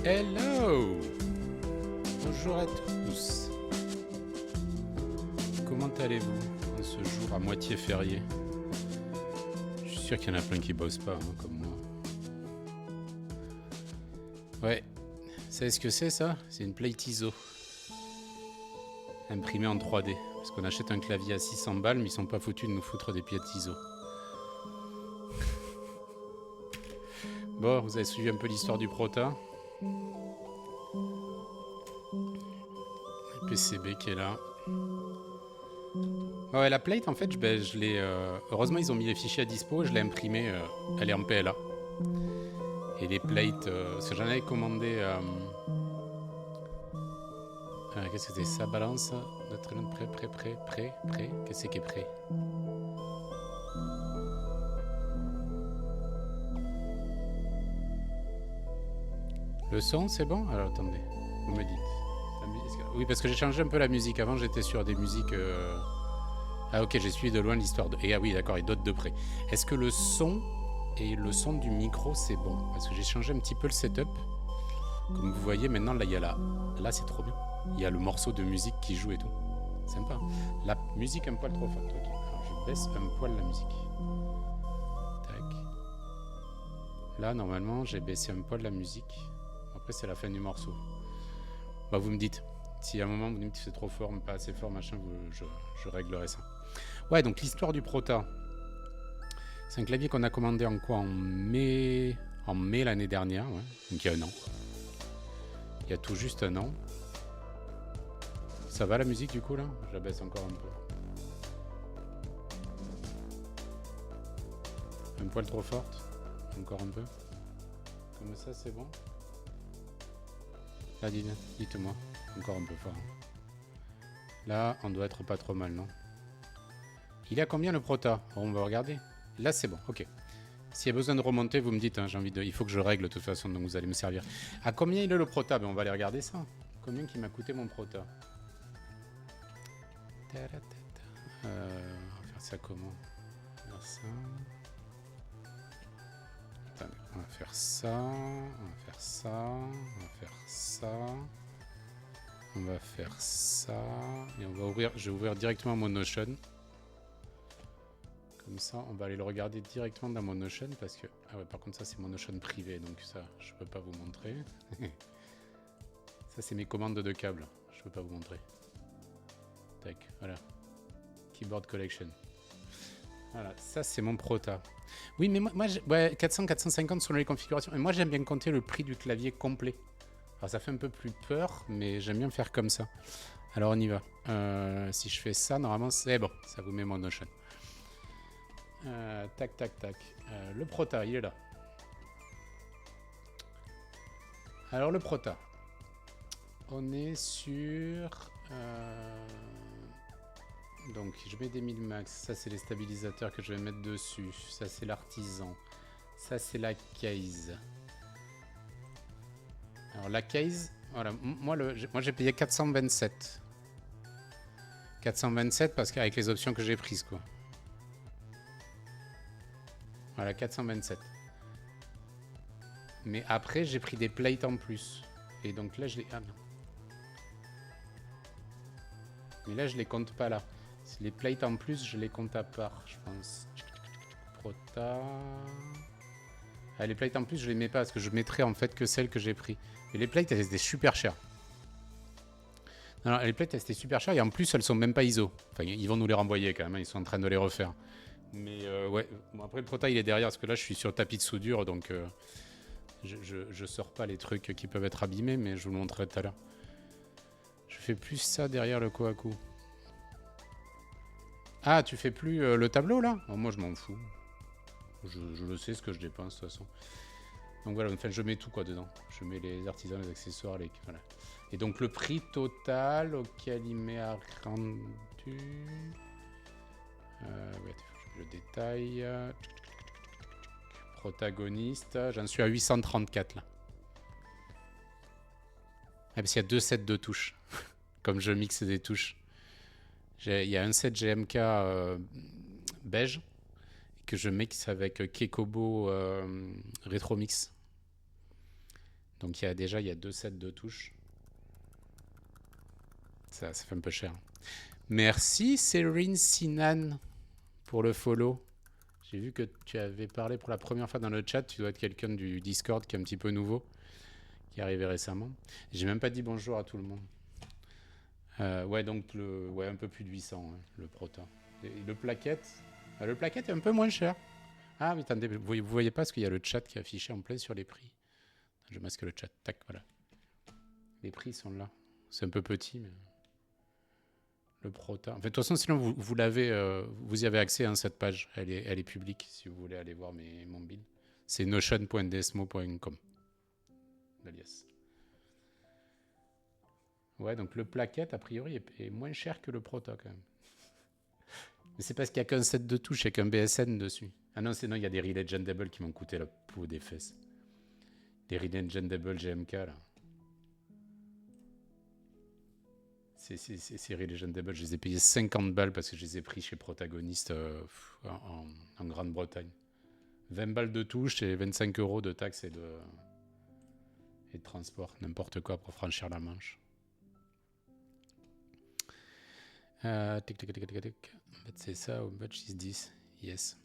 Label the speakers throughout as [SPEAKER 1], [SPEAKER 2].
[SPEAKER 1] Hello! Bonjour à tous. Comment allez-vous en ce jour à moitié férié? Je suis sûr qu'il y en a plein qui bossent pas, hein, comme moi. Ouais, vous savez ce que c'est ça? C'est une plate ISO. Imprimée en 3D. Parce qu'on achète un clavier à 600 balles, mais ils sont pas foutus de nous foutre des pièces ISO. Bon, vous avez suivi un peu l'histoire du Prota. Le PCB qui est là. Ouais, la plate, en fait, je l'ai. Heureusement, ils ont mis les fichiers à dispo. Je l'ai imprimée. Elle est en PLA. Et les plates, parce que j'en avais commandé. Qu'est-ce que c'est? Ça balance. Notre prêt. Qu'est-ce qui est prêt? Le son, c'est bon? Alors attendez, vous me dites. Oui, parce que j'ai changé un peu la musique. Avant, j'étais sur des musiques. Ah, ok, j'ai suivi de loin l'histoire. Et ah oui, d'accord, et d'autres de près. Est-ce que le son et le son du micro, c'est bon? Parce que j'ai changé un petit peu le setup. Comme vous voyez, maintenant, là, il y a la. Là, c'est trop bien. Il y a le morceau de musique qui joue et tout. Sympa. La musique un poil trop forte. Ok. Alors, je baisse un poil la musique. Tac. Là, normalement, j'ai baissé un poil la musique. Après, c'est la fin du morceau. Bah, vous me dites. Si à un moment vous me dites que c'est trop fort, mais pas assez fort, machin, je réglerai ça. Ouais, donc l'histoire du Prota. C'est un clavier qu'on a commandé en quoi? En mai l'année dernière, ouais. Donc il y a un an. Il y a tout juste un an. Ça va la musique du coup là? Je la baisse encore un peu. Un poil trop forte? Encore un peu? Comme ça c'est bon? Là, dites-moi. Encore un peu fort. Là, on doit être pas trop mal, non? Il est à combien le Prota? On va regarder. Là, c'est bon, ok. S'il y a besoin de remonter, vous me dites, hein, il faut que je règle de toute façon, donc vous allez me servir. À combien il est le Prota? Ben, on va aller regarder ça. Combien qui m'a coûté mon Prota? On va faire ça comment? On va faire ça. Attendez, on va faire ça. On va faire ça. On va faire ça. On va faire ça. Et on va ouvrir. Je vais ouvrir directement mon Notion. Comme ça, on va aller le regarder directement dans mon Notion parce que... Ah ouais, par contre, ça, c'est mon Notion privé, donc ça, je peux pas vous montrer. Ça, c'est mes commandes de câbles. Je peux pas vous montrer. Tac, voilà. Keyboard Collection. Voilà, ça, c'est mon Prota. Oui, mais moi ouais, 400, 450 selon les configurations. Et moi, j'aime bien compter le prix du clavier complet. Alors, ça fait un peu plus peur, mais j'aime bien faire comme ça. Alors, on y va. Si je fais ça, normalement, c'est bon. Ça vous met mon Notion. Tac. Le Prota, il est là. Alors le Prota. On est sur... Donc je mets des 1000 max. Ça c'est les stabilisateurs que je vais mettre dessus. Ça c'est l'artisan. Ça c'est la case. Alors la case... Voilà, moi j'ai payé 427. 427 parce qu'avec les options que j'ai prises quoi. Voilà, 427. Mais après, j'ai pris des plates en plus. Et donc là, je les... Ah non. Mais là, je les compte pas là. Les plates en plus, je les compte à part, je pense. Prota... Ah, les plates en plus, je les mets pas parce que je mettrai en fait que celles que j'ai pris. Mais les plates, elles étaient super chères. Non, les plates, elles étaient super chères et en plus, elles sont même pas ISO. Enfin, ils vont nous les renvoyer quand même, ils sont en train de les refaire. Mais ouais, bon, après le Prota, il est derrière parce que là, je suis sur le tapis de soudure, donc... Je sors pas les trucs qui peuvent être abîmés, mais je vous le montrerai tout à l'heure. Je fais plus ça derrière le Kohaku. Ah, tu fais plus le tableau là? Oh, moi je m'en fous. Je le sais ce que je dépense de toute façon. Donc voilà, enfin je mets tout quoi dedans. Je mets les artisans, les accessoires, les... Voilà. Et donc le prix total auquel il m'est rendu... Ouais, je le détaille. Protagoniste, j'en suis à 834 là. Ah, parce qu'il y a deux sets de touches. Comme je mixe des touches. Il y a un set GMK beige que je mixe avec Kekobo Retro Mix. Donc il y a 2 sets de touches. Ça fait un peu cher. Merci Serine Sinan pour le follow. J'ai vu que tu avais parlé pour la première fois dans le chat. Tu dois être quelqu'un du Discord qui est un petit peu nouveau, qui est arrivé récemment. J'ai même pas dit bonjour à tout le monde. Ouais, donc un peu plus de 800, hein, le Prota. Et le plaquette, le plaquette est un peu moins cher. Ah, mais attendez, vous voyez pas parce qu'il y a le chat qui est affiché en plein sur les prix. Je masque le chat. Tac, voilà. Les prix sont là. C'est un peu petit, mais le Prota. En fait, de toute façon, sinon vous y avez accès à cette page. Elle est publique si vous voulez aller voir mon build. C'est notion.desmo.com. Alias. Ouais, donc le plaquette, a priori, est moins cher que le Prota quand même. Mais c'est parce qu'il n'y a qu'un set de touches et qu'un BSN dessus. Ah non, il y a des Relegendable qui m'ont coûté la peau des fesses. Des Relegendable GMK, là. C'est Relegendable. Je les ai payés 50 balles parce que je les ai pris chez Protagoniste en Grande-Bretagne. 20 balles de touche et 25 € de taxes et de transport. N'importe quoi pour franchir la Manche. C'est ça, how much is this? Yes.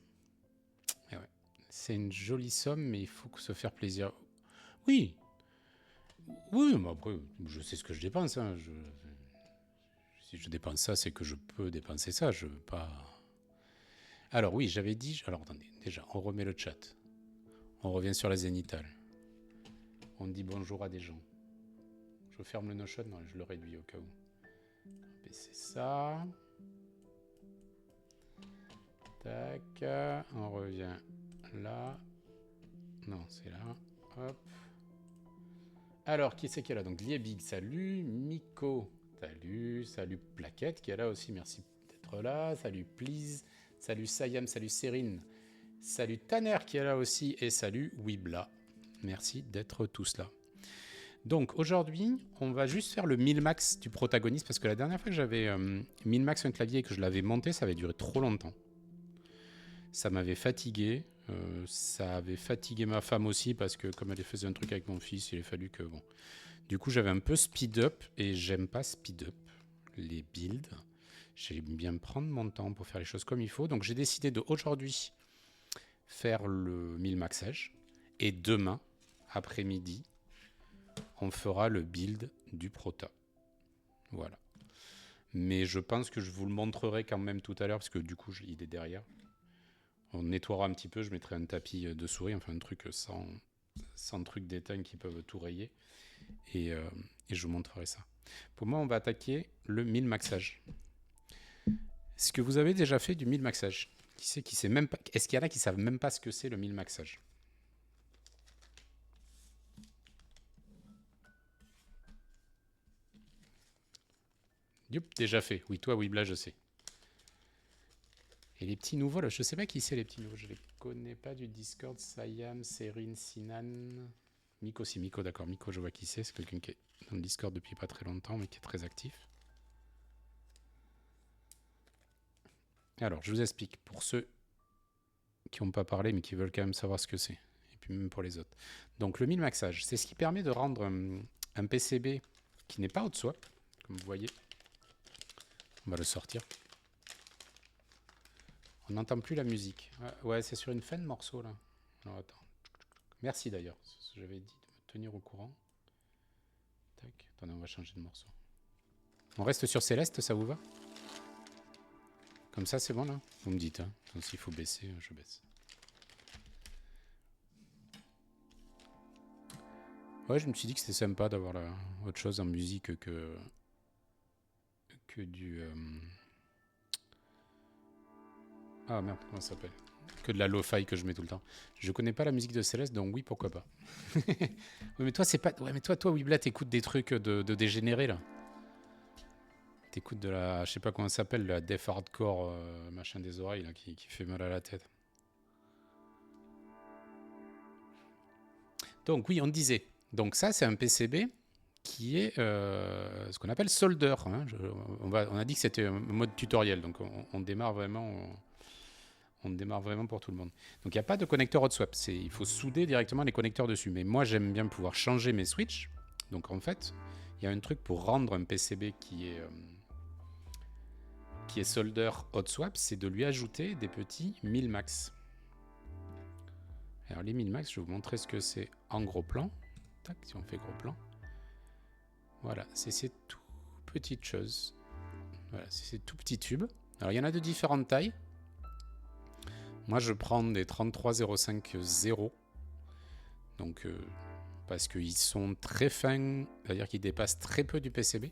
[SPEAKER 1] Et ouais. C'est une jolie somme, mais il faut se faire plaisir. Oui. Oui, mais après, je sais ce que je dépense. Hein. Si je dépense ça, c'est que je peux dépenser ça. Je veux pas. Alors oui, j'avais dit. Alors attendez, déjà, on remet le chat. On revient sur la zénithale. On dit bonjour à des gens. Je ferme le Notion, non, je le réduis au cas où. C'est ça. Tac. On revient là. Non, c'est là. Hop. Alors, qui c'est qui est là? Donc, Liebig, salut. Miko, salut. Salut Plaquette, qui est là aussi. Merci d'être là. Salut Please. Salut Sayam. Salut Serine. Salut Tanner, qui est là aussi. Et salut Wibla. Merci d'être tous là. Donc, aujourd'hui, on va juste faire le 1000 max du protagoniste. Parce que la dernière fois que j'avais 1000 max un clavier et que je l'avais monté, ça avait duré trop longtemps. Ça m'avait fatigué. Ça avait fatigué ma femme aussi parce que comme elle faisait un truc avec mon fils, il a fallu que... Bon. Du coup, j'avais un peu speed up et j'aime pas speed up les builds. J'aime bien prendre mon temps pour faire les choses comme il faut. Donc, j'ai décidé d'aujourd'hui faire le 1000 maxage. Et demain, après-midi, on fera le build du Prota. Voilà. Mais je pense que je vous le montrerai quand même tout à l'heure parce que du coup, il est derrière. On nettoiera un petit peu, je mettrai un tapis de souris, enfin un truc sans truc d'éteigne qui peuvent tout rayer. Et je vous montrerai ça. Pour moi, on va attaquer le 1000 maxage. Est-ce que vous avez déjà fait du 1000 maxage? Est-ce qu'il y en a qui ne savent même pas ce que c'est le 1000 maxage? Yup, déjà fait. Oui, toi, Wibla, je sais. Et les petits nouveaux, là, je sais pas qui c'est les petits nouveaux, je les connais pas du Discord. Sayam, Serine, Sinan, Miko, si Miko, d'accord, Miko, je vois qui c'est quelqu'un qui est dans le Discord depuis pas très longtemps, mais qui est très actif. Alors, je vous explique, pour ceux qui n'ont pas parlé, mais qui veulent quand même savoir ce que c'est, et puis même pour les autres. Donc, le 1000 maxage, c'est ce qui permet de rendre un PCB qui n'est pas out swap, comme vous voyez. On va le sortir. On n'entend plus la musique. Ouais, c'est sur une fin de morceau, là. Alors, attends. Merci, d'ailleurs. J'avais dit de me tenir au courant. Tac. Attendez, on va changer de morceau. On reste sur Céleste, ça vous va? Comme ça, c'est bon, là? Vous me dites, hein. Donc, s'il faut baisser, je baisse. Ouais, je me suis dit que c'était sympa d'avoir autre chose en musique que du... Ah merde, comment ça s'appelle? Que de la lo-fi que je mets tout le temps. Je connais pas la musique de Céleste, donc oui, pourquoi pas. Oui, mais toi, c'est pas... Ouais, mais toi, Wibla, t'écoutes des trucs de dégénérés, là. T'écoutes de la... Je sais pas comment ça s'appelle, la def hardcore, machin des oreilles, là, qui fait mal à la tête. Donc, oui, on disait. Donc, ça, c'est un PCB qui est ce qu'on appelle solder. Hein. On a dit que c'était un mode tutoriel, donc on démarre vraiment... On démarre vraiment pour tout le monde. Donc il n'y a pas de connecteur hot swap. Il faut souder directement les connecteurs dessus. Mais moi j'aime bien pouvoir changer mes switches. Donc en fait, il y a un truc pour rendre un PCB qui est solder hot swap, c'est de lui ajouter des petits 1000 max. Alors les 1000 max, je vais vous montrer ce que c'est en gros plan. Tac, si on fait gros plan. Voilà, c'est ces tout petites choses. Voilà, c'est ces tout petits tubes. Alors il y en a de différentes tailles. Moi je prends des 33050. Donc parce qu'ils sont très fins, c'est-à-dire qu'ils dépassent très peu du PCB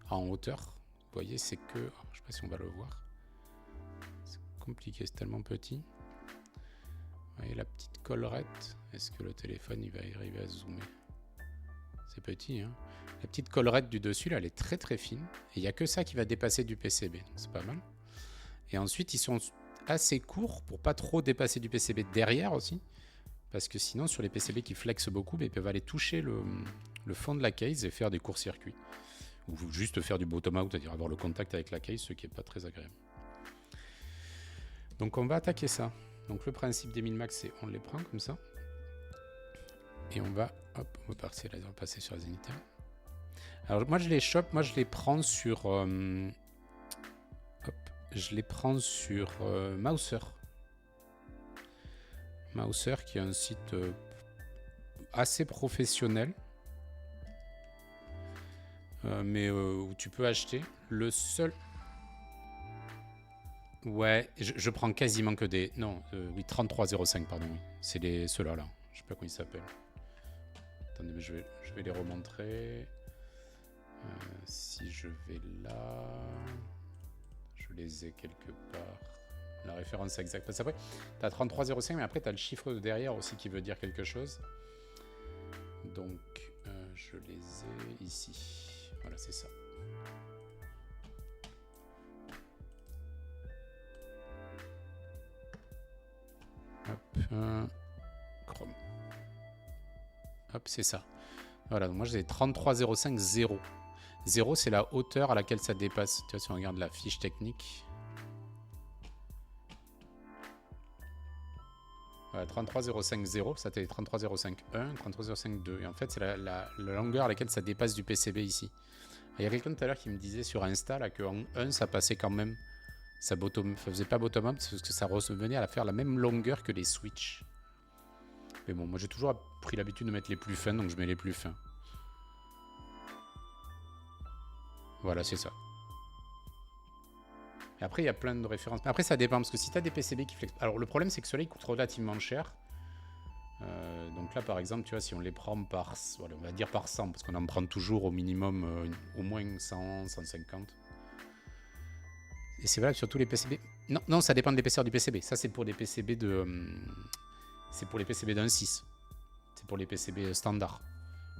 [SPEAKER 1] en hauteur. Vous voyez, c'est que... Oh, je ne sais pas si on va le voir. C'est compliqué, c'est tellement petit. Vous voyez la petite collerette. Est-ce que le téléphone il va arriver à zoomer? C'est petit, hein. La petite collerette du dessus, là, elle est très très fine. Et il n'y a que ça qui va dépasser du PCB. Donc c'est pas mal. Et ensuite, ils sont assez courts pour pas trop dépasser du PCB derrière aussi. Parce que sinon, sur les PCB qui flexent beaucoup, ils peuvent aller toucher le fond de la case et faire des courts-circuits. Ou juste faire du bottom-out, c'est-à-dire avoir le contact avec la case, ce qui n'est pas très agréable. Donc on va attaquer ça. Donc le principe des 1000 max, c'est on les prend comme ça. Et on va, hop, on va passer sur la zénithale. Alors moi je les chope, moi je les prends sur... hop, je les prends sur Mouser. Mouser qui est un site assez professionnel. Mais où tu peux acheter. Le seul... Ouais, je prends quasiment que des... Non, oui, 3305, pardon. Oui. C'est ceux-là, là. Je sais pas comment ils s'appellent. Attendez, mais je vais les remontrer. Si je vais là... Je les ai quelque part. La référence exacte. Parce qu'après, tu as 3305, mais après, tu as le chiffre derrière aussi qui veut dire quelque chose. Donc, je les ai ici. Voilà, c'est ça. Hop, Chrome. Hop, c'est ça. Voilà, donc moi j'ai 3305 0. 0, c'est la hauteur à laquelle ça dépasse. Tu vois, si on regarde la fiche technique. Voilà, 3305 0, ça t'est 3305 1, 3305 2. Et en fait, c'est la longueur à laquelle ça dépasse du PCB ici. Il y a quelqu'un tout à l'heure qui me disait sur Insta là, qu'en 1, ça passait quand même. Ça faisait pas bottom-up parce que ça revenait à faire la même longueur que les switches. Mais bon, moi j'ai toujours pris l'habitude de mettre les plus fins, donc je mets les plus fins. Voilà, c'est ça. Et après, il y a plein de références. Mais après, ça dépend, parce que si tu as des PCB qui flexent... Alors, le problème, c'est que ceux-là, ils coûtent relativement cher. Donc là, par exemple, tu vois, si on les prend par... Voilà, on va dire par 100, parce qu'on en prend toujours au minimum au moins 100, 150. Et c'est valable sur tous les PCB. Non, non, ça dépend de l'épaisseur du PCB. Ça, c'est pour des PCB de... c'est pour les PCB d'un 6. C'est pour les PCB standards.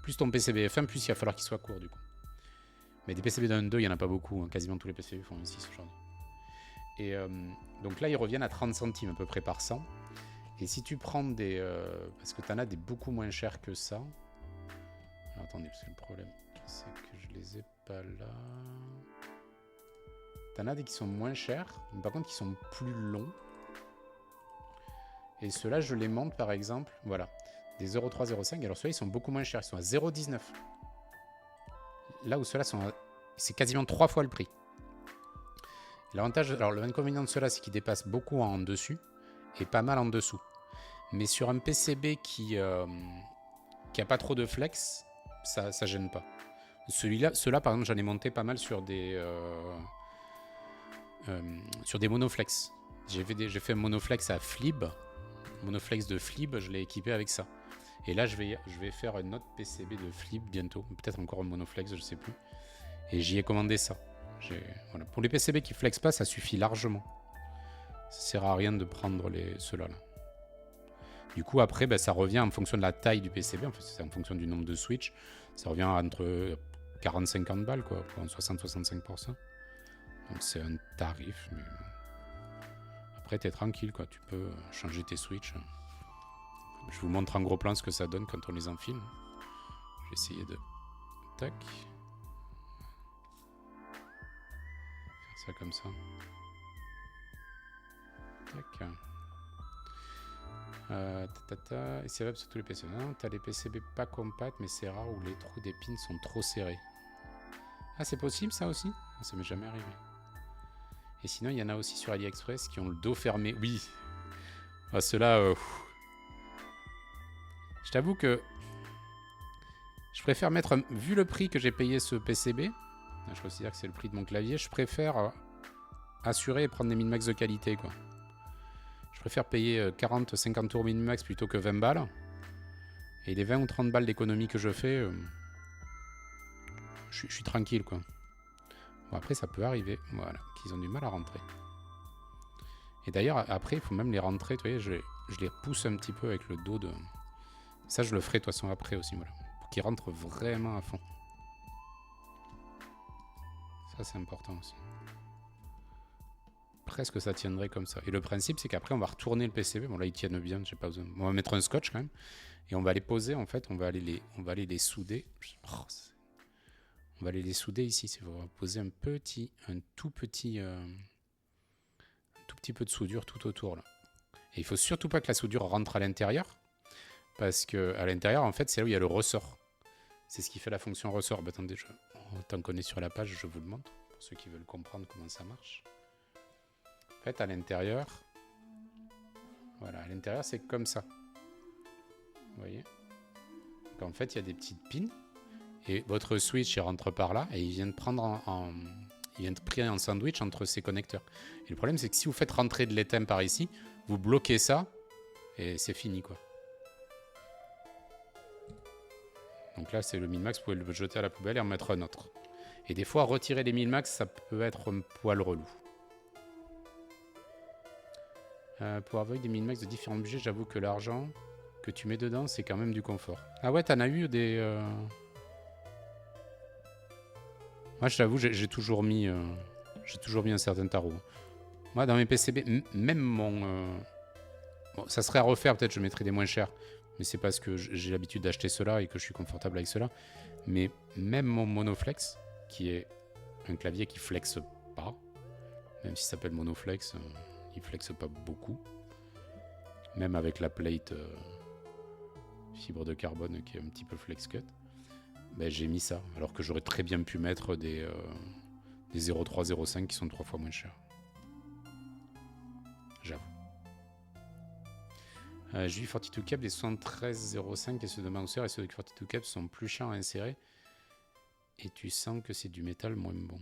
[SPEAKER 1] Plus ton PCB est fin, plus il va falloir qu'il soit court, du coup. Mais des PCB d'un 2, il n'y en a pas beaucoup. Hein. Quasiment tous les PCB font un 6 aujourd'hui. Et donc là, ils reviennent à 30 centimes à peu près par 100. Et si tu prends des... parce que tu en as des beaucoup moins chers que ça. Alors, attendez, parce que le problème, c'est que je les ai pas là. Tu en as des qui sont moins chers, mais par contre qui sont plus longs. Et ceux-là, je les monte par exemple, voilà, des 0,305. Alors ceux-là, ils sont beaucoup moins chers, ils sont à 0,19. Là où ceux-là sont à... C'est quasiment 3 fois le prix. L'avantage, alors l'inconvénient de ceux-là, c'est qu'ils dépassent beaucoup en dessus et pas mal en dessous. Mais sur un PCB qui a pas trop de flex, ça gêne pas. Ceux-là, par exemple, j'en ai monté pas mal sur des monoflex. J'ai fait un monoflex à Flib. Monoflex de Flib, je l'ai équipé avec ça. Et là, je vais faire un autre PCB de Flib bientôt. Peut-être encore un monoflex, je sais plus. Et j'y ai commandé ça. Voilà. Pour les PCB qui flexent pas, ça suffit largement. Ça sert à rien de prendre ceux-là. Du coup, après, ça revient en fonction de la taille du PCB. En fait, c'est en fonction du nombre de switches. Ça revient entre 40-50 balles, quoi, pour 60-65%. Donc c'est un tarif, mais après t'es tranquille, quoi. Tu peux changer tes switches. Je vous montre en gros plan ce que ça donne quand on les enfile. Je vais essayer de... Tac. Faire ça comme ça. Tac. Et c'est valable sur tous les PCB. Non, t'as les PCB pas compacts, mais c'est rare où les trous des pins sont trop serrés. Ah, c'est possible ça aussi? Ça m'est jamais arrivé. Et sinon, il y en a aussi sur AliExpress qui ont le dos fermé. Oui. Ah, ceux-là... Je t'avoue que... Je préfère mettre... Vu le prix que j'ai payé ce PCB, je considère que c'est le prix de mon clavier, je préfère assurer et prendre des min-max de qualité, quoi. Je préfère payer 40-50 € min-max plutôt que 20 balles. Et les 20 ou 30 balles d'économie que je fais, je suis tranquille, quoi. Bon, après, ça peut arriver, voilà, qu'ils ont du mal à rentrer. Et d'ailleurs, après, il faut même les rentrer, tu vois, je les pousse un petit peu avec le dos de... Ça, je le ferai de toute façon après aussi, voilà. Pour qu'ils rentrent vraiment à fond. Ça, c'est important aussi. Presque ça tiendrait comme ça. Et le principe, c'est qu'après, on va retourner le PCB. Bon, là, ils tiennent bien, j'ai pas besoin. On va mettre un scotch quand même. Et on va les poser, en fait. On va aller les souder. On va aller les souder ici. On va poser un tout petit peu de soudure tout autour, là. Et il faut surtout pas que la soudure rentre à l'intérieur. Parce qu'à l'intérieur, en fait, c'est là où il y a le ressort. C'est ce qui fait la fonction ressort. Bah, attendez, tant qu'on est sur la page, je vous le montre. Pour ceux qui veulent comprendre comment ça marche. En fait, à l'intérieur, voilà, à l'intérieur, c'est comme ça. Vous voyez? Donc, en fait, il y a des petites pins. Et votre switch, il rentre par là. Et il vient de prendre il vient de prier en sandwich entre ces connecteurs. Et le problème, c'est que si vous faites rentrer de l'étain par ici, vous bloquez ça. Et c'est fini, quoi. Donc là, c'est le min-max. Vous pouvez le jeter à la poubelle et en mettre un autre. Et des fois, retirer les min-max, ça peut être un poil relou. Pour avoir des min-max de différents budgets, j'avoue que l'argent que tu mets dedans, c'est quand même du confort. Ah ouais, t'en as eu des... Moi, je t'avoue, j'ai toujours mis un certain tarot. Moi, dans mes PCB, même mon... Bon, ça serait à refaire, peut-être je mettrais des moins chers. Mais c'est parce que j'ai l'habitude d'acheter cela et que je suis confortable avec cela. Mais même mon Monoflex, qui est un clavier qui flexe pas, même s'il s'appelle Monoflex, il flexe pas beaucoup. Même avec la plate fibre de carbone qui est un petit peu flex cut. Ben, j'ai mis ça, alors que j'aurais très bien pu mettre des 0.3, 0.5 qui sont 3 fois moins chers. J'avoue. J'ai vu 42 Cap, les 73.05 et ceux de Mouser et ceux de 42 Cap sont plus chiants à insérer. Et tu sens que c'est du métal moins bon.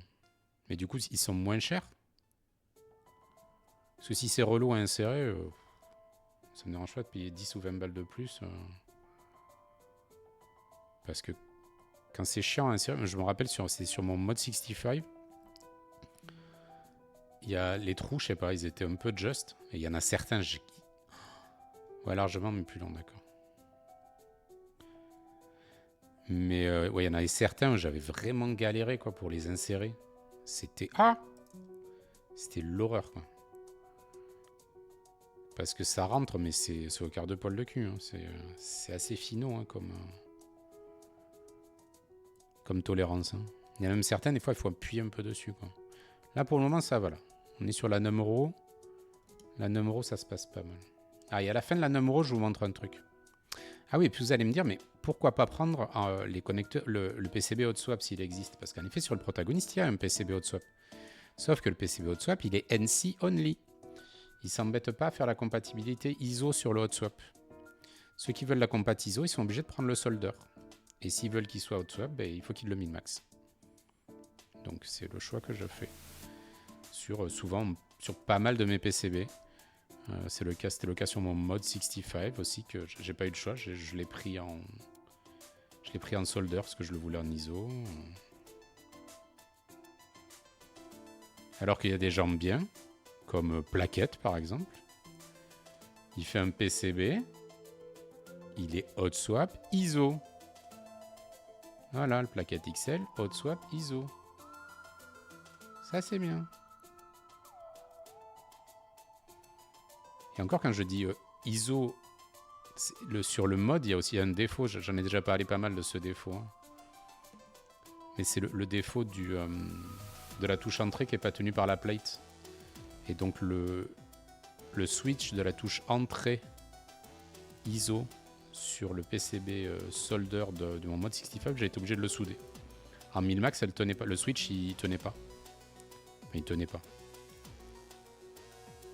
[SPEAKER 1] Mais du coup, ils sont moins chers. Parce que si c'est relou à insérer, ça me dérange pas de payer 10 ou 20 balles de plus. Parce que quand c'est chiant à insérer, je me rappelle, c'est sur mon Mod 65. Il y a les trous, je sais pas, ils étaient un peu just. Et il y en a certains, ouais, largement, mais plus long, d'accord. Mais ouais, il y en avait certains où j'avais vraiment galéré, quoi, pour les insérer. C'était... Ah! C'était l'horreur, quoi. Parce que ça rentre, mais c'est au quart de poil de cul. Hein. C'est assez finot, hein, comme tolérance. Hein. Il y en a même certains, des fois, il faut appuyer un peu dessus, quoi. Là, pour le moment, ça va, là. On est sur la Numero. La Numero, ça se passe pas mal. Ah, et à la fin de la Numero, je vous montre un truc. Ah oui, et puis vous allez me dire, mais pourquoi pas prendre les connecteurs, le PCB hot swap s'il existe? Parce qu'en effet, sur le protagoniste, il y a un PCB hot swap. Sauf que le PCB hot swap, il est NC only. Ils s'embêtent pas à faire la compatibilité ISO sur le hot swap. Ceux qui veulent la compat ISO, ils sont obligés de prendre le solder. Et s'ils veulent qu'il soit hot swap, ben, il faut qu'ils le min-max. Donc c'est le choix que je fais. Souvent, sur pas mal de mes PCB. C'était le cas sur mon Mod 65 aussi, que j'ai pas eu le choix. Je l'ai pris en solder parce que je le voulais en ISO. Alors qu'il y a des gens bien, comme Plaquette par exemple. Il fait un PCB. Il est hot swap ISO. Voilà, le Plaquette XL, hot swap ISO. Ça c'est bien. Et encore, quand je dis ISO, sur le mode, il y a aussi un défaut. J'en ai déjà parlé pas mal de ce défaut. Hein. Mais c'est le défaut de la touche entrée qui n'est pas tenue par la plate. Et donc, le le switch de la touche entrée ISO sur le PCB solder de mon mode 65, j'ai été obligé de le souder. En 1000 max, elle tenait pas. Le switch, il tenait pas. Enfin, il tenait pas.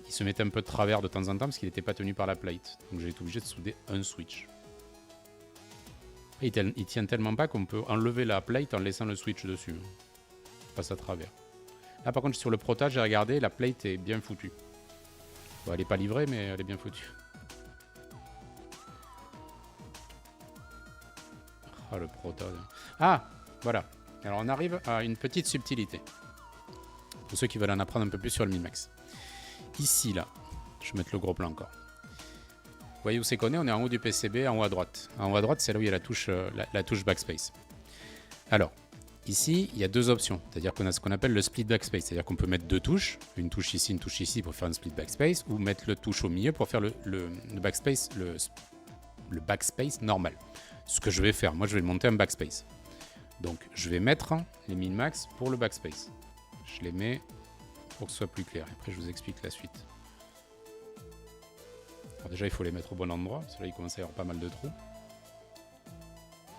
[SPEAKER 1] Il se mettait un peu de travers de temps en temps parce qu'il n'était pas tenu par la plate. Donc j'ai été obligé de souder un switch. Et il tient tellement pas qu'on peut enlever la plate en laissant le switch dessus. Il passe à travers. Là par contre sur le Prota, j'ai regardé, la plate est bien foutue. Bon, elle n'est pas livrée mais elle est bien foutue. Ah le Prota. Ah voilà. Alors on arrive à une petite subtilité. Pour ceux qui veulent en apprendre un peu plus sur le Minmax. Ici là, je vais mettre le gros plan encore. Vous voyez où c'est qu'on est? On est en haut du PCB, en haut à droite. En haut à droite, c'est là où il y a la touche backspace. Alors, ici, il y a deux options. C'est-à-dire qu'on a ce qu'on appelle le split backspace. C'est-à-dire qu'on peut mettre deux touches, une touche ici pour faire un split backspace, ou mettre le touche au milieu pour faire le backspace, le backspace normal. Ce que je vais faire, moi je vais monter un backspace. Donc je vais mettre les min-max pour le backspace. Je les mets pour que ce soit plus clair. Après je vous explique la suite. Alors déjà il faut les mettre au bon endroit, parce que là il commence à y avoir pas mal de trous.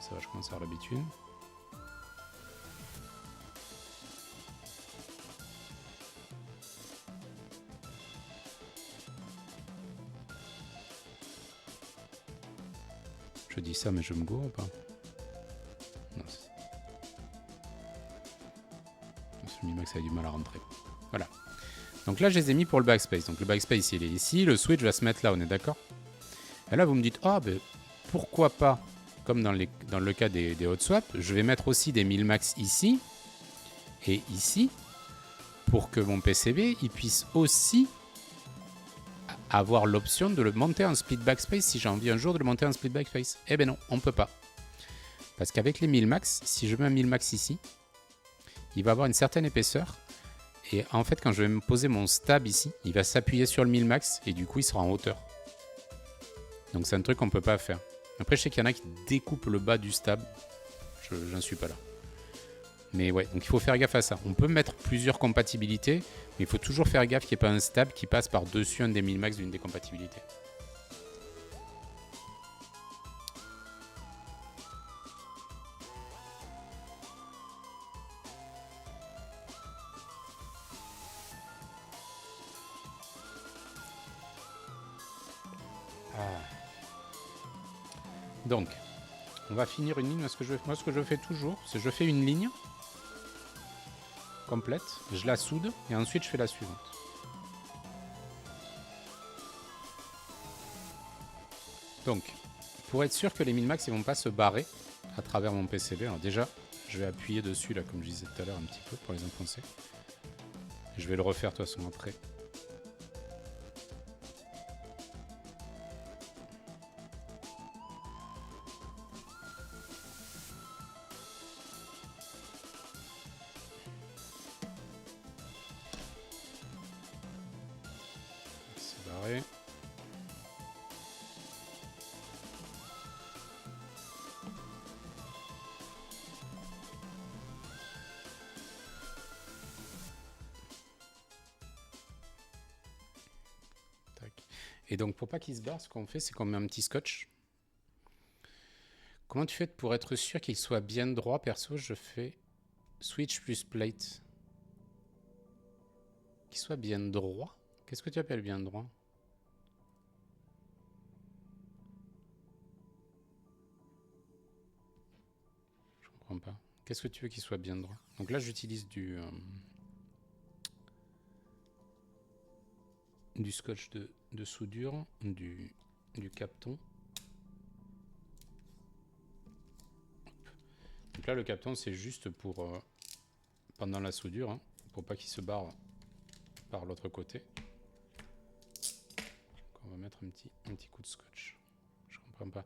[SPEAKER 1] Ça va, je commence à avoir l'habitude. Je dis ça mais je me gourre ou pas? Non. Ce Minmax a du mal à rentrer. Voilà. Donc là je les ai mis pour le backspace. Donc le backspace il est ici, le switch va se mettre là, on est d'accord? Et là vous me dites, ah ben pourquoi pas, comme dans le cas des hot swaps, je vais mettre aussi des Minmax ici et ici pour que mon PCB il puisse aussi avoir l'option de le monter en split backspace si j'ai envie un jour de le monter en split backspace. Eh ben non, on peut pas. Parce qu'avec les Minmax, si je mets un Minmax ici, il va avoir une certaine épaisseur. Et en fait, quand je vais me poser mon stab ici, il va s'appuyer sur le Minmax et du coup, il sera en hauteur. Donc c'est un truc qu'on peut pas faire. Après, je sais qu'il y en a qui découpent le bas du stab. J'en suis pas là. Mais ouais, donc il faut faire gaffe à ça. On peut mettre plusieurs compatibilités, mais il faut toujours faire gaffe qu'il n'y ait pas un stab qui passe par-dessus un des Minmax d'une des compatibilités. Donc, on va finir une ligne. Moi, ce que je fais toujours, c'est que je fais une ligne complète, je la soude, et ensuite je fais la suivante. Donc, pour être sûr que les Minmax ne vont pas se barrer à travers mon PCB, alors déjà, je vais appuyer dessus, là, comme je disais tout à l'heure, un petit peu, pour les enfoncer. Je vais le refaire, de toute façon, après. C'est barré. Et donc pour pas qu'il se barre, ce qu'on fait, c'est qu'on met un petit scotch. Comment tu fais pour être sûr qu'il soit bien droit? Perso, je fais switch plus plate. Qu'il soit bien droit? Qu'est-ce que tu appelles bien droit? Je comprends pas. Qu'est-ce que tu veux qu'il soit bien droit? Donc là, j'utilise du scotch de soudure, du Kapton. Donc là, le Kapton, c'est juste pour pendant la soudure, hein, pour pas qu'il se barre par l'autre côté. Donc on va mettre un petit coup de scotch. Je comprends pas.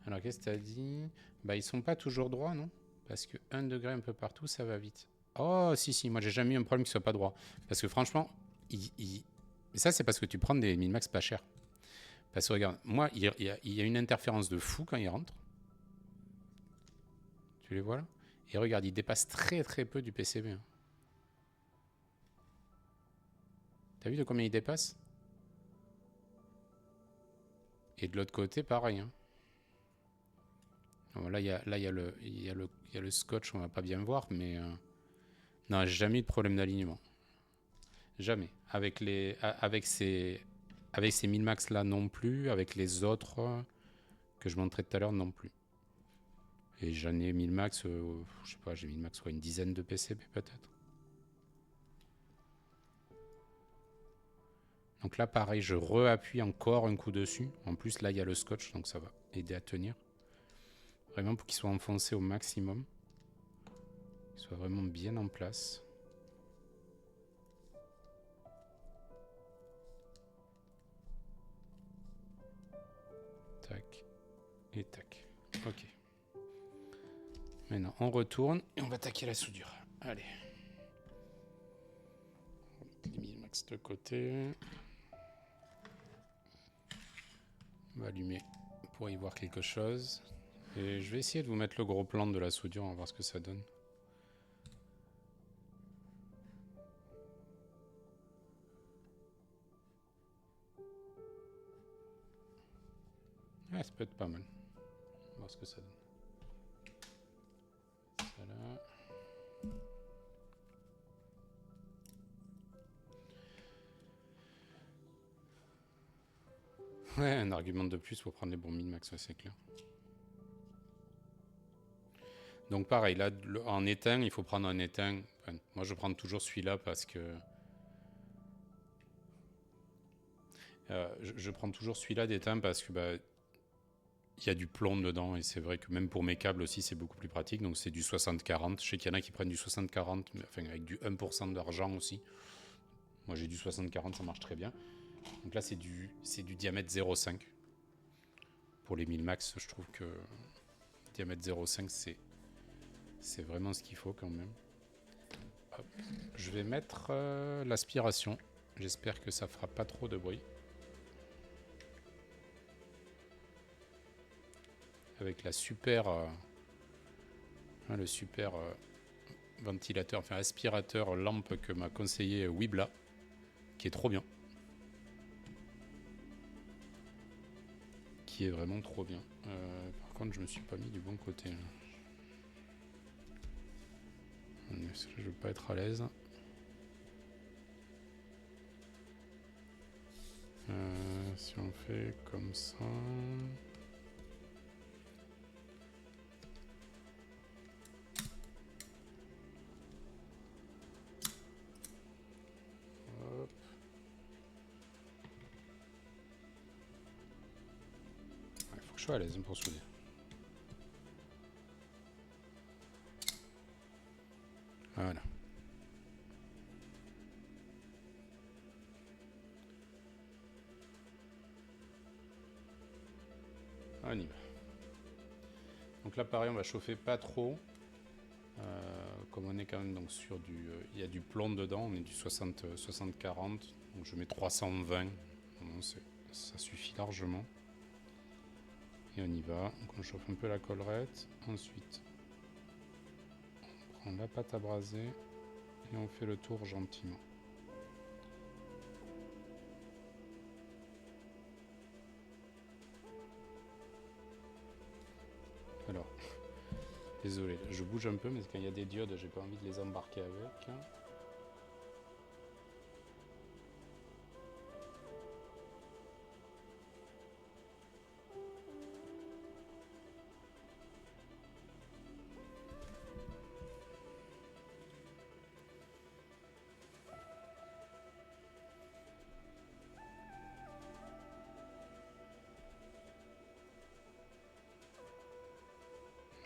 [SPEAKER 1] Alors qu'est-ce que tu as dit? Bah ils sont pas toujours droits, non? Parce que 1 degré un peu partout, ça va vite. Oh si, moi j'ai jamais eu un problème qu'il soit pas droit. Parce que franchement, mais ça c'est parce que tu prends des Minmax pas chers. Parce que regarde, moi il y a une interférence de fou quand il rentre. Tu les vois là? Et regarde, il dépasse très peu du PCB. T'as vu de combien il dépasse? Et de l'autre côté, pareil. Hein. Bon, là, il y a le scotch, on va pas bien voir, mais... non, j'ai jamais eu de problème d'alignement. Jamais. Avec ces 1000 max là non plus, avec les autres que je montrais tout à l'heure non plus. Et j'en ai 1000 max, je sais pas, j'ai 1000 max une dizaine de PCB peut-être. Donc là pareil, je re-appuie encore un coup dessus. En plus là il y a le scotch, donc ça va aider à tenir. Vraiment pour qu'il soit enfoncé au maximum. Qu'il soit vraiment bien en place. Tac. Et tac. Ok. Maintenant on retourne et on va attaquer la soudure. Allez. On va mettre les 1000 max de côté. On va allumer pour y voir quelque chose. Et je vais essayer de vous mettre le gros plan de la soudure, on va voir ce que ça donne. Ouais, ça peut être pas mal. On va voir ce que ça donne. Ça là. Ouais, un argument de plus pour prendre les bons min-max, ouais, c'est clair. Donc pareil, là, en éteint, il faut prendre un éteint. Enfin, moi, je prends toujours celui-là parce que... je prends toujours celui-là d'éteint parce que... Bah, il y a du plomb dedans et c'est vrai que même pour mes câbles aussi c'est beaucoup plus pratique. Donc c'est du 60-40. Je sais qu'il y en a qui prennent du 60-40, enfin avec du 1% d'argent aussi. Moi j'ai du 60-40, ça marche très bien. Donc là c'est du diamètre 0,5. Pour les 1000 max, je trouve que diamètre 0,5 c'est vraiment ce qu'il faut quand même. Hop. Je vais mettre l'aspiration. J'espère que ça fera pas trop de bruit. Avec la super... le super ventilateur, enfin aspirateur lampe que m'a conseillé Wibla, qui est trop bien. Qui est vraiment trop bien. Par contre, je me suis pas mis du bon côté. Je veux pas être à l'aise. Si on fait comme ça... Hop. Il faut que je sois à l'aise pour souder. Voilà. On y va. Donc là pareil on va chauffer pas trop. Comme on est quand même donc sur du... il y a du plomb dedans, on est du 60-40. Donc je mets 320. Ça suffit largement. Et on y va. Donc on chauffe un peu la collerette. Ensuite, on prend la pâte à braser et on fait le tour gentiment. Alors, désolé, je bouge un peu, mais quand il y a des diodes, j'ai pas envie de les embarquer avec.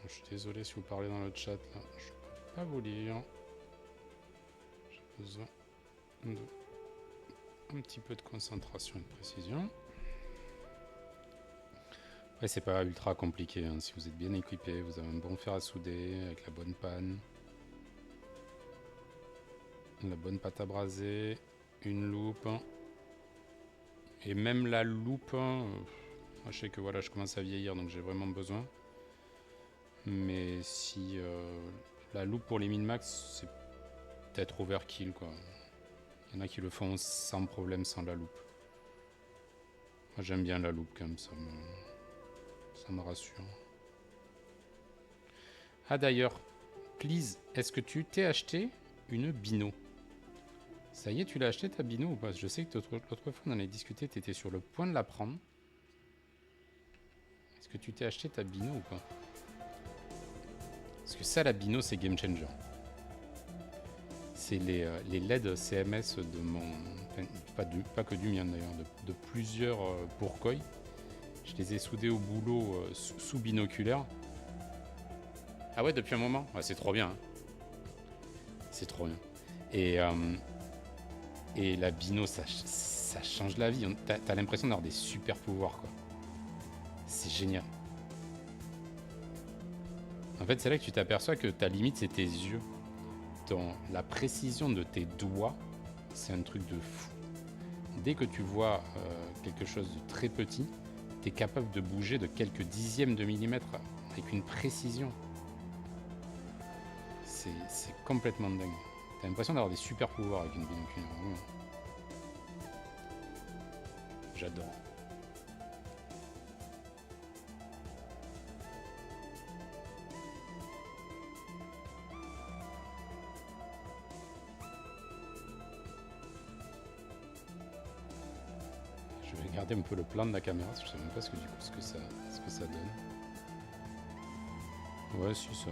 [SPEAKER 1] Je suis désolé si vous parlez dans le chat, là, je peux pas vous lire. J'ai besoin de un petit peu de concentration et de précision. Après, c'est pas ultra compliqué, hein. Si vous êtes bien équipé, vous avez un bon fer à souder avec la bonne panne, la bonne pâte à braser, une loupe. Et même la loupe, moi je sais que voilà, je commence à vieillir, donc j'ai vraiment besoin. Mais si la loupe pour les min-max, c'est peut-être overkill, quoi. Il y en a qui le font sans problème, sans la loupe. Moi j'aime bien la loupe quand même, ça me rassure. Ah d'ailleurs, please, est-ce que tu t'es acheté une bino? Ça y est, tu l'as acheté ta bino ou pas? Je sais que l'autre fois on en a discuté, tu étais sur le point de la prendre. Est-ce que tu t'es acheté ta bino ou pas? Parce que ça, la bino, c'est game changer. C'est les LED CMS de mon... Enfin, pas que du mien d'ailleurs, de plusieurs Pourquoi. Je les ai soudés au boulot sous binoculaire. Ah ouais, depuis un moment? Ouais, c'est trop bien. Hein. C'est trop bien. Et la bino, ça change la vie. T'as l'impression d'avoir des super pouvoirs, quoi. C'est génial. En fait, c'est là que tu t'aperçois que ta limite, c'est tes yeux. La précision de tes doigts, c'est un truc de fou. Dès que tu vois quelque chose de très petit, tu es capable de bouger de quelques dixièmes de millimètre avec une précision. C'est complètement dingue. T'as l'impression d'avoir des super pouvoirs avec une binoculaire. J'adore. Je vais regarder un peu le plan de la caméra, je sais même pas ce que ça donne. Ouais, si ça.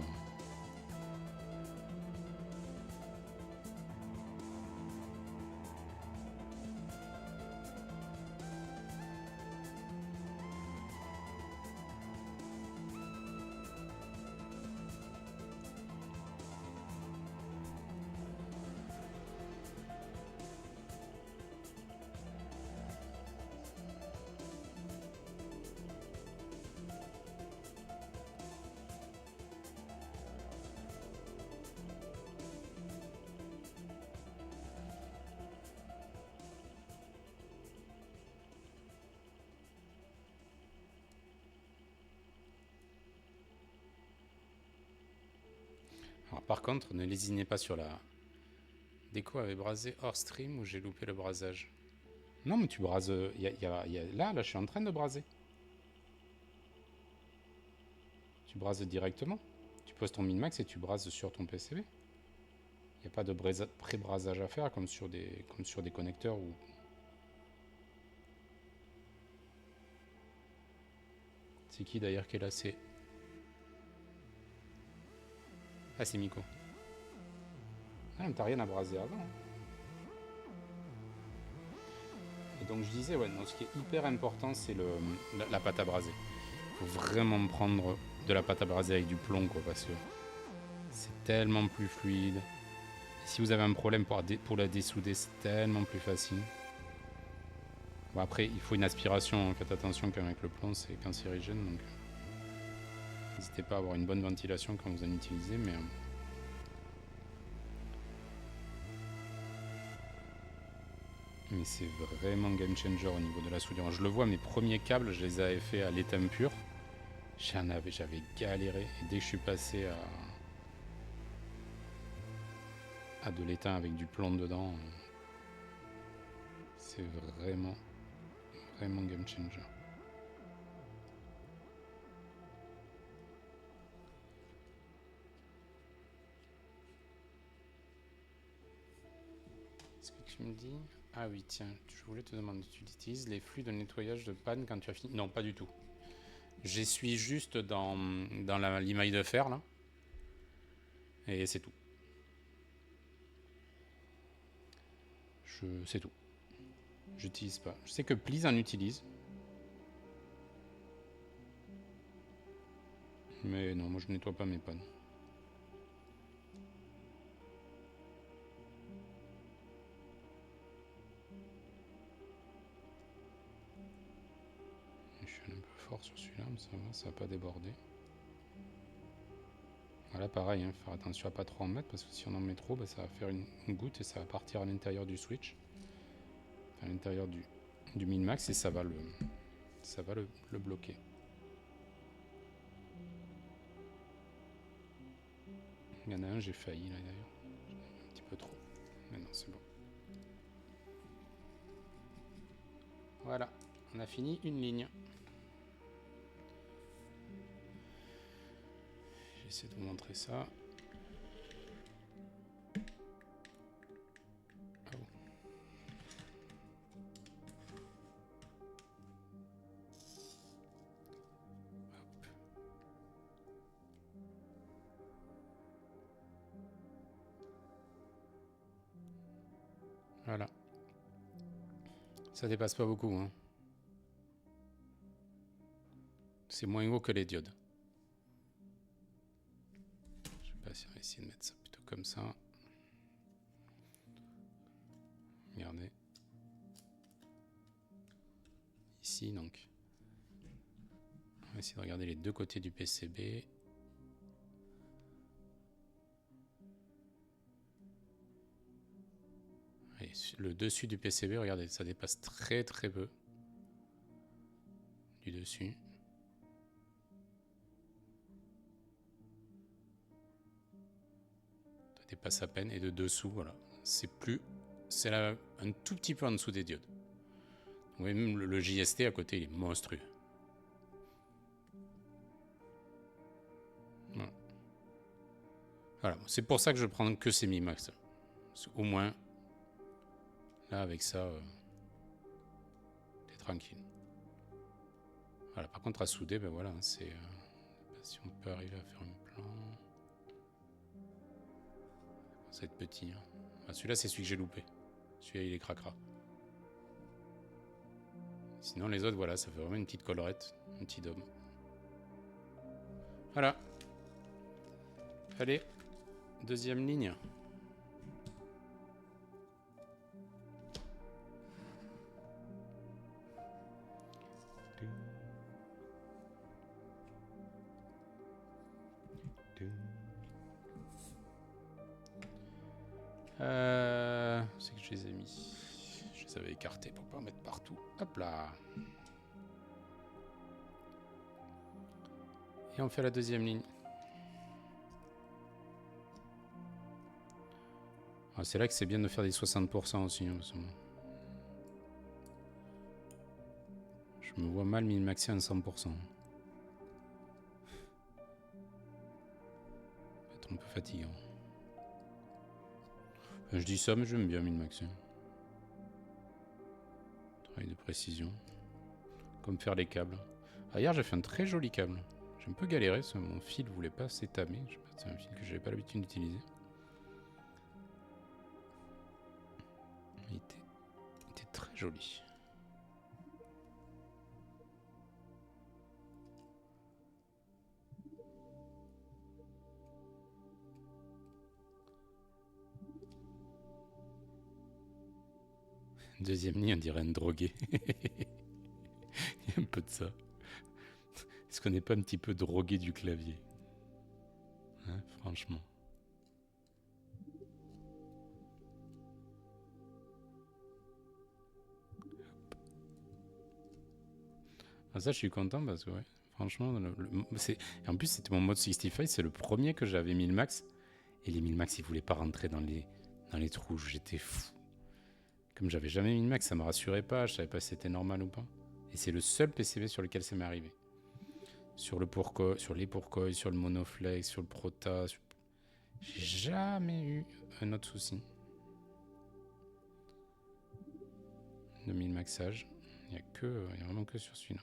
[SPEAKER 1] Alors, par contre, ne lésinez pas sur la déco avait brasé hors stream ou j'ai loupé le brasage. Non, mais tu brases. Là, je suis en train de braser. Tu brases directement. Tu poses ton min-max et tu brases sur ton PCB. Il n'y a pas de pré-brasage à faire comme sur des connecteurs ou. C'est qui d'ailleurs qui est là? C'est. Ah, c'est Miko. Ah, mais t'as rien à braser avant. Et donc je disais, ouais, non, ce qui est hyper important, c'est la pâte à braser. Il faut vraiment prendre de la pâte à braser avec du plomb, quoi, parce que c'est tellement plus fluide. Et si vous avez un problème pour la dessouder, c'est tellement plus facile. Bon, après, il faut une aspiration, faites attention quand même avec le plomb, c'est cancérigène, donc n'hésitez pas à avoir une bonne ventilation quand vous en utilisez, mais c'est vraiment game changer au niveau de la soudure. Je le vois, mes premiers câbles, je les avais fait à l'étain pur. J'avais galéré. Et dès que je suis passé à de l'étain avec du plomb dedans, c'est vraiment game changer. Est-ce que tu me dis... Ah oui, tiens, je voulais te demander, tu utilises les flux de nettoyage de panne quand tu as fini? Non, pas du tout. J'essuie juste dans limaille de fer, là. Et c'est tout. C'est tout. J'utilise pas. Je sais que Please en utilise. Mais non, moi je nettoie pas mes pannes. Je suis un peu fort sur celui-là, mais ça va pas déborder. Voilà, pareil, hein, faire attention à pas trop en mettre, parce que si on en met trop, bah, ça va faire une goutte et ça va partir à l'intérieur du switch. À l'intérieur du min-max et ça va le bloquer. Il y en a un, j'ai failli là d'ailleurs. Un petit peu trop. Mais non, c'est bon. Voilà, On a fini une ligne. J'essaie de vous montrer ça. Oh. Hop. Voilà. Ça dépasse pas beaucoup, hein. C'est moins gros que les diodes. Je sais pas si on va essayer de mettre ça plutôt comme ça. Regardez. Ici, donc. On va essayer de regarder les deux côtés du PCB. Et le dessus du PCB, regardez, ça dépasse très très peu du dessus. Ça dépasse à peine. Et de dessous, voilà. C'est plus... C'est là un tout petit peu en dessous des diodes. Vous voyez, même le JST à côté, il est monstrueux. Voilà. Voilà. C'est pour ça que je prends que ces Mi-Max. Au moins, là, avec ça, t'es tranquille. Voilà. Par contre, à souder, ben voilà, c'est... si on peut arriver à faire un plan... Ça va être petit. Hein. Ah, celui-là, c'est celui que j'ai loupé. Celui-là, il est cracra. Sinon, les autres, voilà, ça fait vraiment une petite collerette. Un petit dôme. Voilà. Allez. Deuxième ligne. C'est que je les ai mis. Je les avais écartés pour pas en mettre partout. Hop là. Et on fait la deuxième ligne. Ah, c'est là que c'est bien de faire des 60% aussi. Hein, je me vois mal min-maxer un 100%. C'est un peu fatigant. Enfin, je dis ça, mais j'aime bien min-maxer. Travail de précision. Comme faire les câbles. Ah, hier, j'ai fait un très joli câble. J'ai un peu galéré, mon fil voulait pas s'étamer. Je sais pas, c'est un fil que j'avais pas l'habitude d'utiliser. Il était très joli. Deuxième ligne, on dirait un drogué. Il y a un peu de ça. Est-ce qu'on n'est pas un petit peu drogué du clavier, hein, franchement. Ah, ça, je suis content parce que, ouais, franchement, en plus, c'était mon mode 65, c'est le premier que j'avais mis le max. Et les 1000 max, ils voulaient pas rentrer dans les trous. J'étais fou. Comme j'avais jamais mis le max, ça me rassurait pas. Je savais pas si c'était normal ou pas. Et c'est le seul PCB sur lequel ça m'est arrivé. Sur les pourcois, sur le monoflex, sur le prota. J'ai jamais eu un autre souci. 2000 maxage. Il y a vraiment que sur celui-là.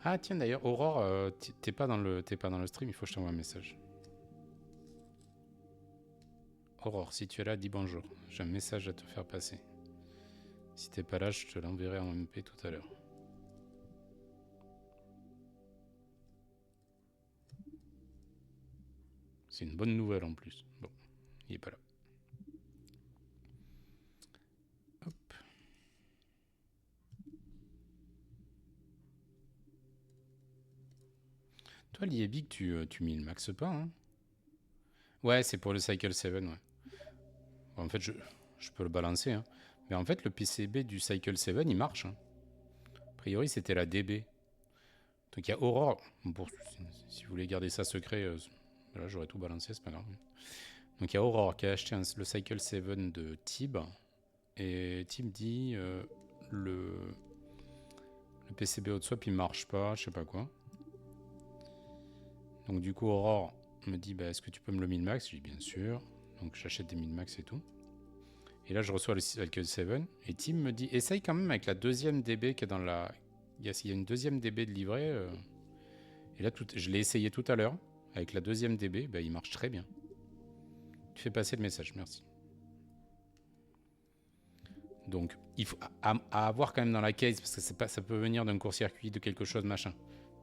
[SPEAKER 1] Ah tiens d'ailleurs, Aurore, t'es pas dans le stream, il faut que je t'envoie un message. Aurore, si tu es là, dis bonjour. J'ai un message à te faire passer. Si t'es pas là, je te l'enverrai en MP tout à l'heure. C'est une bonne nouvelle en plus. Bon, il est pas là. Hop. Toi, l'IEBIC, tu mets le max pas, hein? Ouais, c'est pour le Cycle 7, ouais. Bon, en fait, je peux le balancer, hein. Mais en fait, le PCB du Cycle 7, il marche. Hein. A priori, c'était la DB. Donc il y a Aurore. Bon, si vous voulez garder ça secret, là, j'aurais tout balancé, c'est pas grave. Donc il y a Aurore qui a acheté le Cycle 7 de Tib. Et Tib dit le PCB hot swap il marche pas, je sais pas quoi. Donc du coup Aurore me dit est-ce que tu peux me le min-max? Je dis bien sûr. Donc j'achète des min-max et tout. Et là je reçois le 7 et Tim me dit essaye quand même avec la deuxième DB qui est dans la... Il y a une deuxième DB de livret. Et là je l'ai essayé tout à l'heure. Avec la deuxième DB, il marche très bien. Tu fais passer le message, merci. Donc, il faut à avoir quand même dans la case, parce que ça peut venir d'un court-circuit, de quelque chose, machin.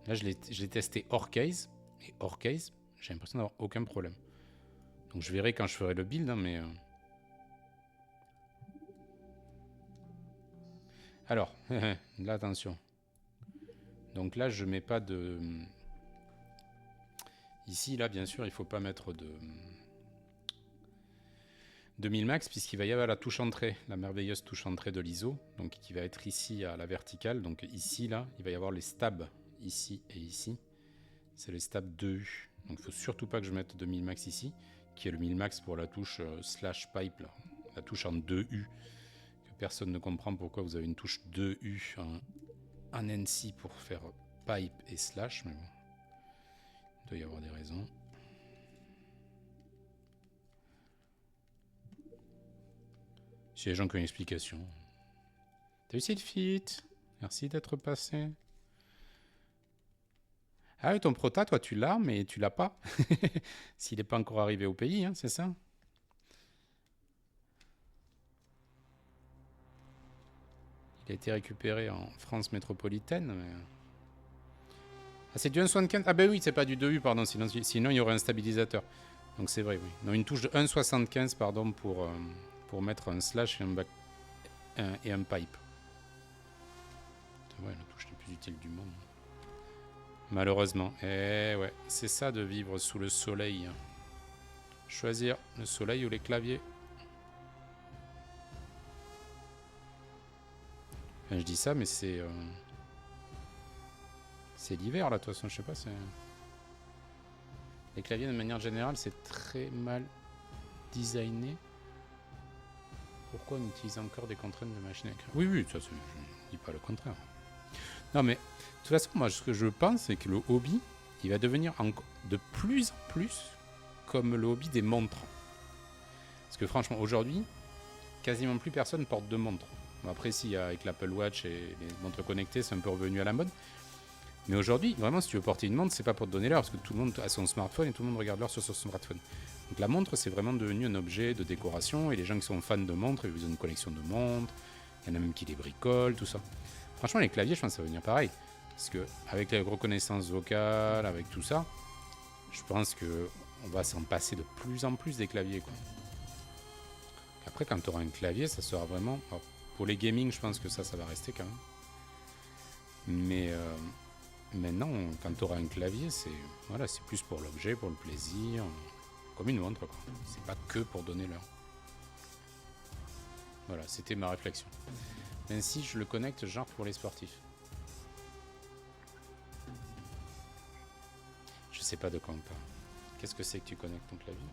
[SPEAKER 1] Là, je l'ai testé hors case, et hors case, j'ai l'impression d'avoir aucun problème. Donc, je verrai quand je ferai le build, hein, mais... Alors, là, attention. Donc là, je mets pas de... Ici, là, bien sûr, il faut pas mettre de 1000 max, puisqu'il va y avoir la touche entrée, la merveilleuse touche entrée de l'ISO, donc qui va être ici à la verticale. Donc ici, là, il va y avoir les stabs, ici et ici. C'est les stabs 2U. Donc il faut surtout pas que je mette 2000 max ici, qui est le 1000 max pour la touche slash pipe, là. La touche en 2U, que personne ne comprend pourquoi vous avez une touche 2U en NC pour faire pipe et slash, mais bon, il doit y avoir des raisons. Si les gens qui ont une explication. T'as eu Sylphit? Merci d'être passé. Ah oui, ton prota, toi, tu l'as, mais tu l'as pas. S'il n'est pas encore arrivé au pays, hein, c'est ça? Il a été récupéré en France métropolitaine. Mais... Ah, c'est du 1,75. Ah ben oui, c'est pas du 2U, pardon, sinon il y aurait un stabilisateur. Donc c'est vrai, oui. Non, une touche de 1,75, pardon, pour mettre un slash et un pipe. C'est vrai, la touche la plus utile du monde. Malheureusement. Eh ouais, c'est ça de vivre sous le soleil. Choisir le soleil ou les claviers. Enfin, je dis ça, mais c'est... c'est l'hiver, là, de toute façon, je sais pas, c'est... Les claviers, de manière générale, c'est très mal designé. Pourquoi on utilise encore des contraintes de machine à écrire? Oui, oui, ça, je ne dis pas le contraire. Non, mais de toute façon, moi, ce que je pense, c'est que le hobby, il va devenir de plus en plus comme le hobby des montres. Parce que franchement, aujourd'hui, quasiment plus personne porte de montre. Bon, après, si, avec l'Apple Watch et les montres connectées, c'est un peu revenu à la mode. Mais aujourd'hui, vraiment, si tu veux porter une montre, c'est pas pour te donner l'heure, parce que tout le monde a son smartphone et tout le monde regarde l'heure sur son smartphone. Donc la montre, c'est vraiment devenu un objet de décoration, et les gens qui sont fans de montres, ils ont une collection de montres, il y en a même qui les bricolent, tout ça. Franchement, les claviers, je pense que ça va venir pareil. Parce que avec la reconnaissance vocale, avec tout ça, je pense que on va s'en passer de plus en plus des claviers, quoi. Après, quand tu auras un clavier, ça sera vraiment... Alors, pour les gaming, je pense que ça va rester quand même. Mais maintenant, quand tu auras un clavier, c'est voilà, c'est plus pour l'objet, pour le plaisir, comme une montre, quoi. C'est pas que pour donner l'heure. Voilà, c'était ma réflexion. Même si je le connecte genre pour les sportifs. Je sais pas de quoi on parle. Qu'est-ce que c'est que tu connectes ton clavier?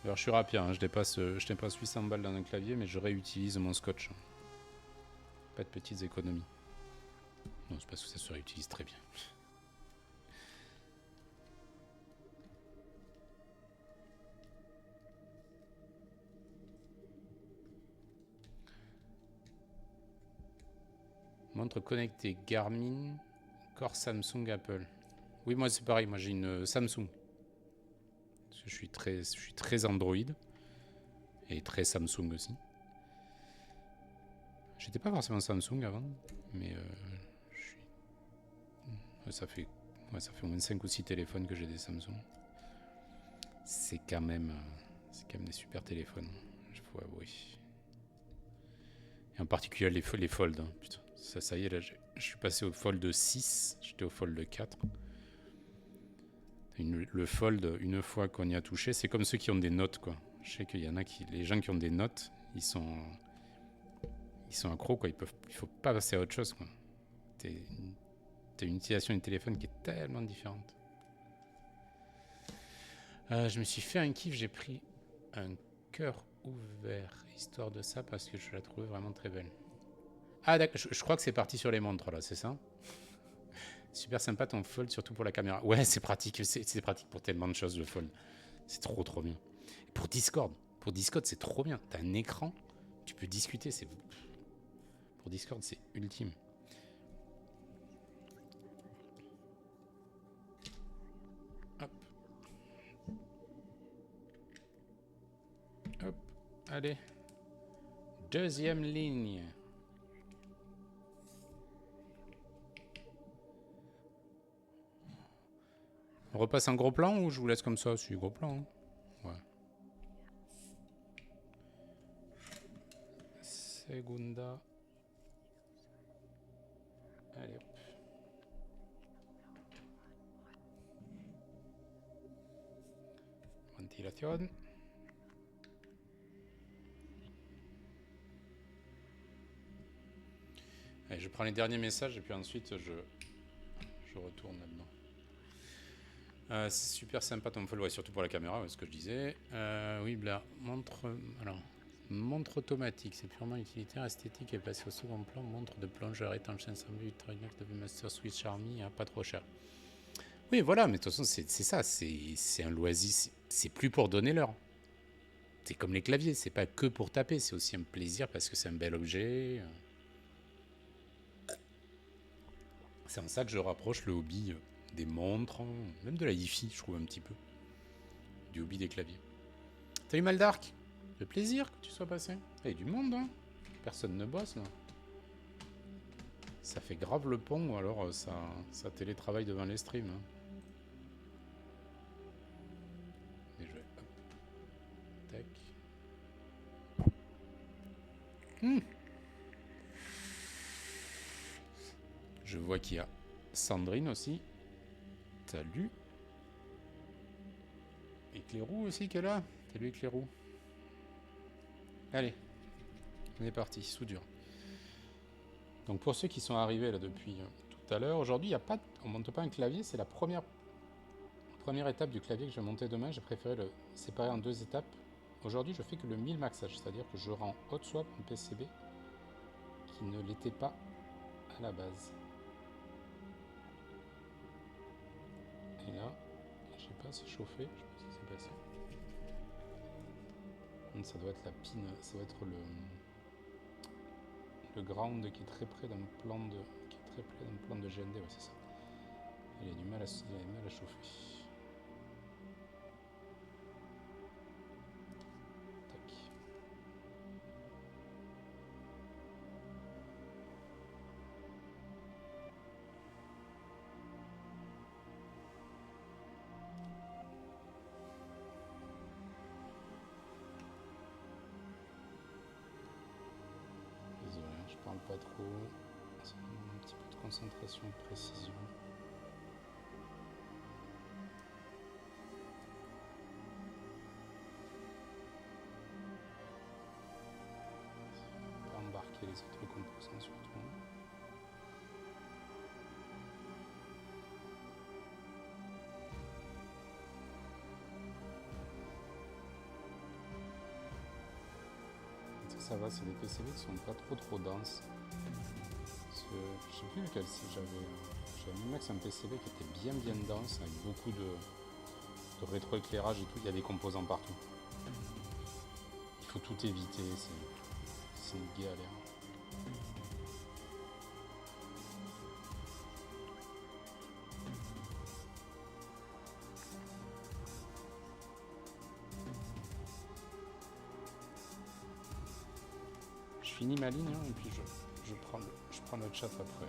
[SPEAKER 1] Alors je suis rapide, hein, je dépasse 800 balles dans un clavier, mais je réutilise mon scotch. Pas de petites économies. Non, c'est parce que ça se réutilise très bien. Montre connectée Garmin, Core Samsung, Apple. Oui, moi c'est pareil, moi j'ai une Samsung. Parce que je suis très Android. Et très Samsung aussi. J'étais pas forcément Samsung avant, mais ça fait au moins 5 ou 6 téléphones que j'ai des Samsung. C'est quand même des super téléphones, il faut avouer. Et en particulier les Fold. Hein. Putain, ça y est, là, je suis passé au Fold 6, j'étais au Fold 4. Le Fold, une fois qu'on y a touché, c'est comme ceux qui ont des notes, quoi. Je sais qu'il y en a les gens qui ont des notes, ils sont accros, quoi. Il faut pas passer à autre chose, quoi. T'as une utilisation du téléphone qui est tellement différente. Je me suis fait un kiff, j'ai pris un cœur ouvert, histoire de ça, parce que je la trouvais vraiment très belle. Ah d'accord, je crois que c'est parti sur les montres là, c'est ça? Super sympa ton fold, surtout pour la caméra. Ouais, c'est pratique, c'est pratique pour tellement de choses le fold. C'est trop bien. Et pour Discord c'est trop bien. T'as un écran, tu peux discuter, c'est... Pour Discord c'est ultime. Hop. Hop, allez. Deuxième ligne. On repasse un gros plan ou je vous laisse comme ça? C'est gros plan. Hein. Ouais. Segunda. Allez hop. Ventilation. Allez, je prends les derniers messages et puis ensuite je retourne là-dedans. C'est super sympa ton follow, ouais, surtout pour la caméra, ouais, ce que je disais. Oui, Bla, montre automatique, c'est purement utilitaire, esthétique et passé au second plan. Montre de plongeur étanche 500 vues, Trinax de Master Switch Army, hein, pas trop cher. Oui, voilà, mais de toute façon, c'est ça, c'est un loisir, c'est plus pour donner l'heure. C'est comme les claviers, c'est pas que pour taper, c'est aussi un plaisir parce que c'est un bel objet. C'est en ça que je rapproche le hobby des montres, même de la hi-fi, je trouve un petit peu. Du hobby des claviers. Salut Maldark, le plaisir que tu sois passé. Il y a du monde, hein. Personne ne bosse là. Ça fait grave le pont ou alors ça télétravaille devant les streams. Hein. Et je vais... Hop. Tac. Je vois qu'il y a Sandrine aussi. Salut. Éclairou aussi qui est là. Salut Éclairou. Allez. On est parti, soudure. Donc pour ceux qui sont arrivés là depuis tout à l'heure, aujourd'hui on monte pas un clavier, c'est la première étape du clavier que je vais monter demain. J'ai préféré le séparer en deux étapes. Aujourd'hui je fais que le 1000 maxage, c'est-à-dire que je rends hot swap un PCB qui ne l'était pas à la base. Et là, je sais pas, c'est chauffé, je sais pas ce qui s'est passé. Donc ça doit être la pin, ça doit être le ground qui est très près d'un plan de GND, ouais c'est ça. Il a du mal à chauffer. Tac. Désolé, je parle pas trop. Ça demande un petit peu de concentration, de précision. Pas embarquer les autres composants surtout. Ça va, c'est des PCB qui sont pas trop denses. Je sais plus lequel c'est, j'avais mis max un PCB qui était bien dense, avec beaucoup de rétroéclairage et tout, il y a des composants partout. Il faut tout éviter, c'est une galère. Je finis ma ligne hein, et puis je prends le chat après.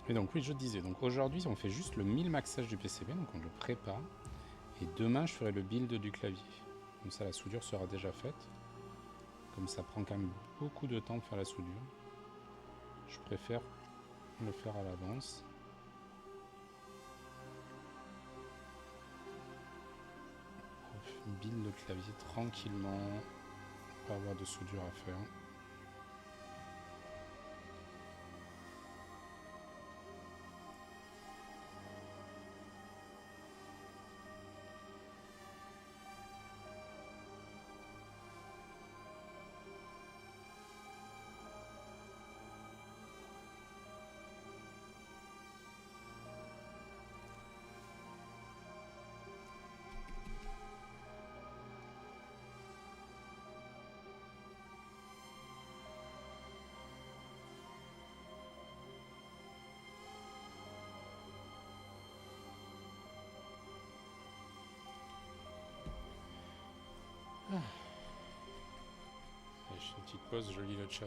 [SPEAKER 1] Et donc oui, je disais, donc aujourd'hui on fait juste le 1000 maxage du PCB, donc on le prépare. Et demain je ferai le build du clavier. Comme ça la soudure sera déjà faite. Comme ça prend quand même beaucoup de temps de faire la soudure. Je préfère le faire à l'avance. build le clavier tranquillement. Pas avoir de soudure à faire. Allez, je fais une petite pause, je lis le chat.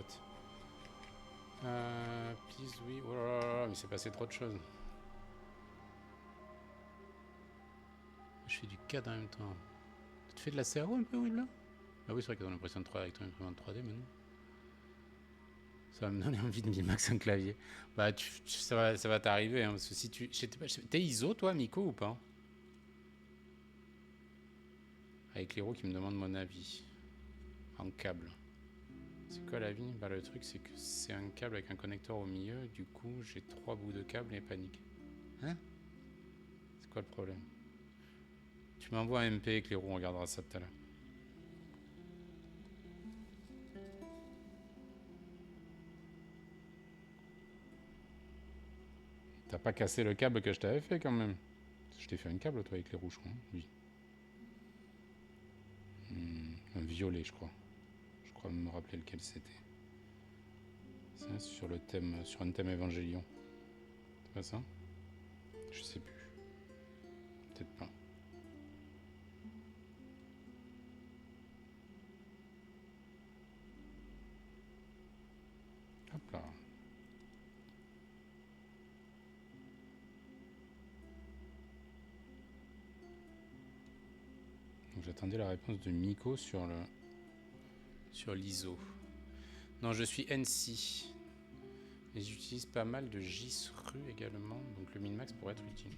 [SPEAKER 1] Please, oui. Oh là là, mais c'est passé trop de choses. Je fais du CAD en même temps. Tu te fais de la CAO un peu, oui, là? Ah oui, c'est vrai qu'ils ont l'impression de travailler avec ton imprimante 3D maintenant. Ça va me donner envie de Mimax un clavier. Bah, ça va t'arriver, hein, parce que si tu... T'es ISO, toi, Miko, ou pas? Avec les roues qui me demandent mon avis. En câble. C'est quoi la vie? Bah, le truc, c'est que c'est un câble avec un connecteur au milieu. Du coup, j'ai 3 bouts de câble et panique. Hein? C'est quoi le problème? Tu m'envoies un MP avec les roues, on regardera ça tout à l'heure. T'as pas cassé le câble que je t'avais fait quand même? Je t'ai fait un câble, toi, avec les roues, je crois. Oui. Un violet, je crois. Je crois me rappeler lequel c'était. C'est sur le thème, sur un thème évangélion. C'est pas ça? Je sais plus. Peut-être pas. Hop là. Donc j'attendais la réponse de Miko sur le... sur l'ISO. Non, je suis NC. Et j'utilise pas mal de JSRU également, donc le Minmax pourrait être utile.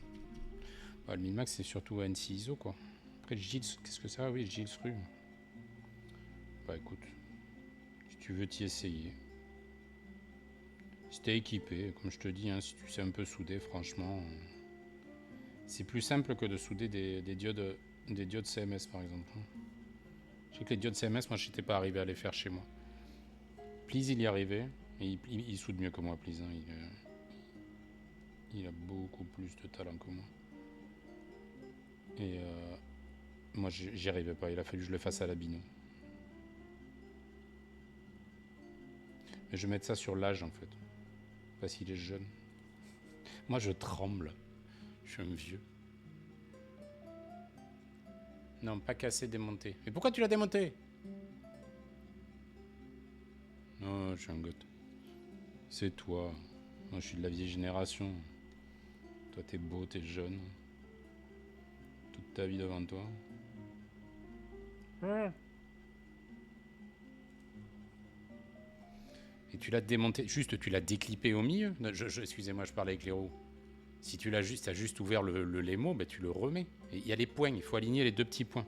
[SPEAKER 1] Bah, le Minmax c'est surtout NC ISO quoi. Après JILS, qu'est-ce que ça? Oui, JSRU. Bah écoute, si tu veux t'y essayer. Si t'es équipé, comme je te dis, hein, si tu sais un peu souder, franchement, c'est plus simple que de souder des diodes CMS par exemple. Je sais que les diodes CMS, moi, je n'étais pas arrivé à les faire chez moi. Please, il y arrivait. Et il soude mieux que moi, Please. Hein. Il a beaucoup plus de talent que moi. Et moi, j'y arrivais pas. Il a fallu que je le fasse à la bino. Mais je vais mettre ça sur l'âge, en fait. Parce qu'il est jeune. Moi, je tremble. Je suis un vieux. Non, pas cassé, démonté. Mais pourquoi tu l'as démonté? Non, je suis un goth. C'est toi. Moi, je suis de la vieille génération. Toi, t'es beau, t'es jeune. Toute ta vie devant toi. Et tu l'as démonté, juste tu l'as déclippé au milieu. Excusez-moi, je parlais avec les roues. Si tu l'as juste, as juste ouvert le Lemo, ben tu le remets. Il y a les points, il faut aligner les deux petits points.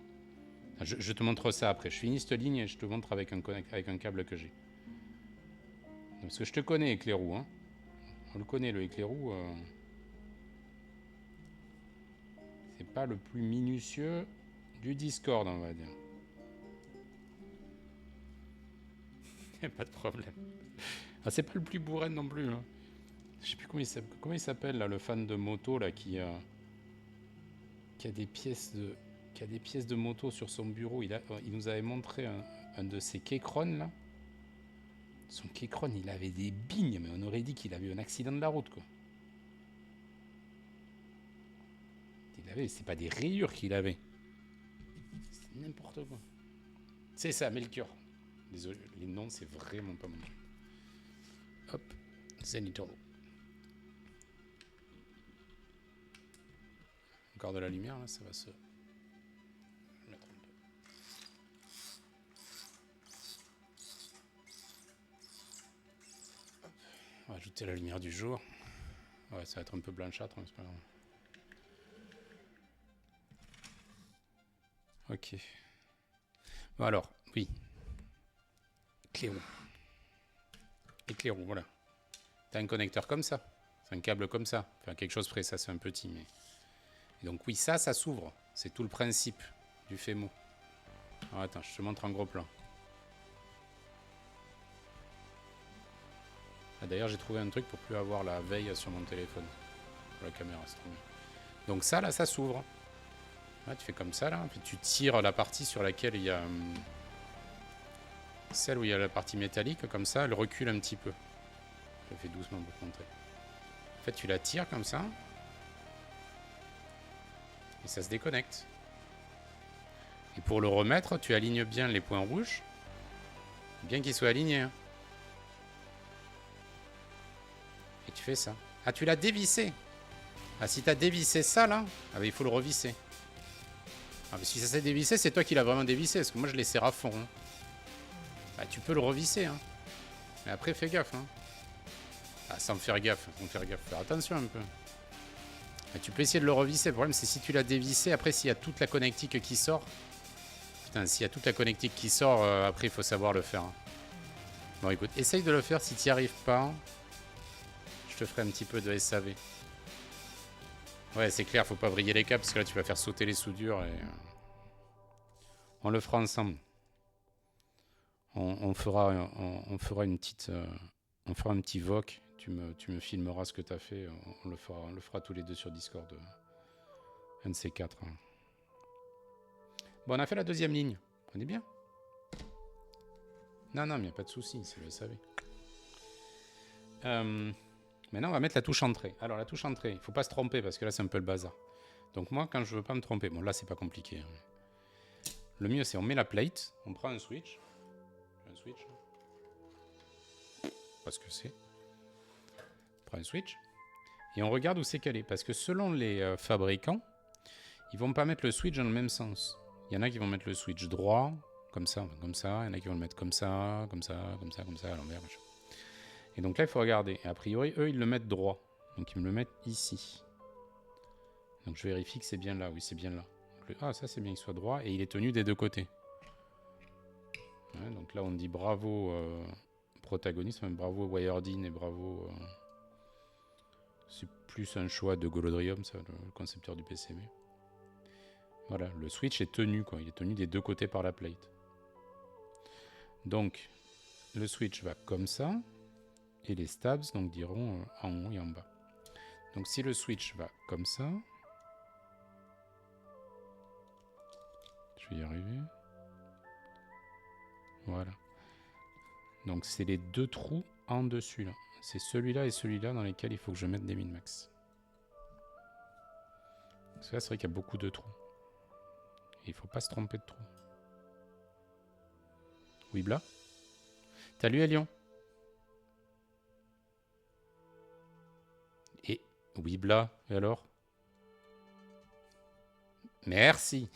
[SPEAKER 1] Je te montre ça après. Je finis cette ligne et je te montre avec un câble que j'ai. Parce que je te connais avec les roues. Hein. On le connaît, le avec les roues. C'est pas le plus minutieux du Discord, on va dire. Pas de problème. Ah, c'est pas le plus bourrin non plus. Hein. Je sais plus comment il s'appelle là, le fan de moto là qui a des pièces de moto sur son bureau. Il nous avait montré un de ses Keychron là. Son Keychron, il avait des bignes, mais on aurait dit qu'il avait eu un accident de la route quoi. C'est pas des rayures qu'il avait. C'est n'importe quoi. C'est ça, Melchior. Désolé, les noms c'est vraiment pas mon nom. Hop, Zenithal. Encore de la lumière là, ça va se mettre un peu. Hop. On va ajouter la lumière du jour. Ouais, ça va être un peu blanchâtre, mais c'est pas grave. Ok. Bon alors, oui. Éclairou. Éclairou, voilà. T'as un connecteur comme ça. C'est un câble comme ça. Enfin, quelque chose près, ça c'est un petit, mais... Et donc oui, ça s'ouvre. C'est tout le principe du FEMO. Alors attends, je te montre en gros plan. Ah, d'ailleurs, j'ai trouvé un truc pour plus avoir la veille sur mon téléphone. Pour la caméra, c'est trop bien. Donc ça, là, ça s'ouvre. Ouais, tu fais comme ça, là. Puis tu tires la partie sur laquelle il y a... celle où il y a la partie métallique, comme ça, elle recule un petit peu. Je fais doucement pour te montrer. En fait, tu la tires comme ça. Et ça se déconnecte. Et pour le remettre, tu alignes bien les points rouges. Bien qu'ils soient alignés. Hein. Et tu fais ça. Ah, tu l'as dévissé. Ah, si t'as dévissé ça, là, ah, bah, il faut le revisser. Ah, mais si ça s'est dévissé, c'est toi qui l'as vraiment dévissé. Parce que moi, je les serre à fond. Hein. Bah, tu peux le revisser. Hein. Mais après, fais gaffe. Hein. Ah, sans faire gaffe. Sans faire gaffe. Faire attention un peu. Bah, tu peux essayer de le revisser. Le problème, c'est si tu l'as dévissé, après, s'il y a toute la connectique qui sort... Putain, s'il y a toute la connectique qui sort, après, il faut savoir le faire. Hein. Bon, écoute, essaye de le faire. Si tu n'y arrives pas, je te ferai un petit peu de SAV. Ouais, c'est clair, faut pas briller les câbles, parce que là, tu vas faire sauter les soudures. Et... on le fera ensemble. On fera une petite... on fera un petit voc. Tu me filmeras ce que tu as fait. On le fera tous les deux sur Discord. Un de ces quatre. Hein. Bon, on a fait la deuxième ligne. On est bien. Non, mais il n'y a pas de souci, c'est le SAV. Maintenant, on va mettre la touche entrée. Alors, la touche entrée, il ne faut pas se tromper, parce que là, c'est un peu le bazar. Donc moi, quand je veux pas me tromper... Bon, là, c'est pas compliqué. Hein. Le mieux, c'est on met la plate, on prend un switch. Un switch. Pas ce que c'est. On prend un switch. Et on regarde où c'est calé. Parce que selon les fabricants, ils vont pas mettre le switch dans le même sens. Il y en a qui vont mettre le switch droit, comme ça. Il y en a qui vont le mettre comme ça, comme ça, comme ça, comme ça, à l'envers. Et donc là, il faut regarder. Et a priori, eux, ils le mettent droit. Donc ils me le mettent ici. Donc je vérifie que c'est bien là. Oui, c'est bien là. Ah, ça, c'est bien qu'il soit droit. Et il est tenu des deux côtés. Ouais, donc là, on dit bravo protagoniste, même bravo Wiredin et bravo... c'est plus un choix de Golodrium, ça, le concepteur du PCB. Voilà, le switch est tenu, quoi. Il est tenu des deux côtés par la plate. Donc, le switch va comme ça. Et les stabs donc, diront en haut et en bas. Donc, si le switch va comme ça... je vais y arriver. Voilà. Donc, c'est les deux trous en dessus, là. C'est celui-là et celui-là dans lesquels il faut que je mette des min-max. Parce que là, c'est vrai qu'il y a beaucoup de trous. Et il faut pas se tromper de trous. Wibla. Salut à Lyon. Et Wibla, et alors? Merci.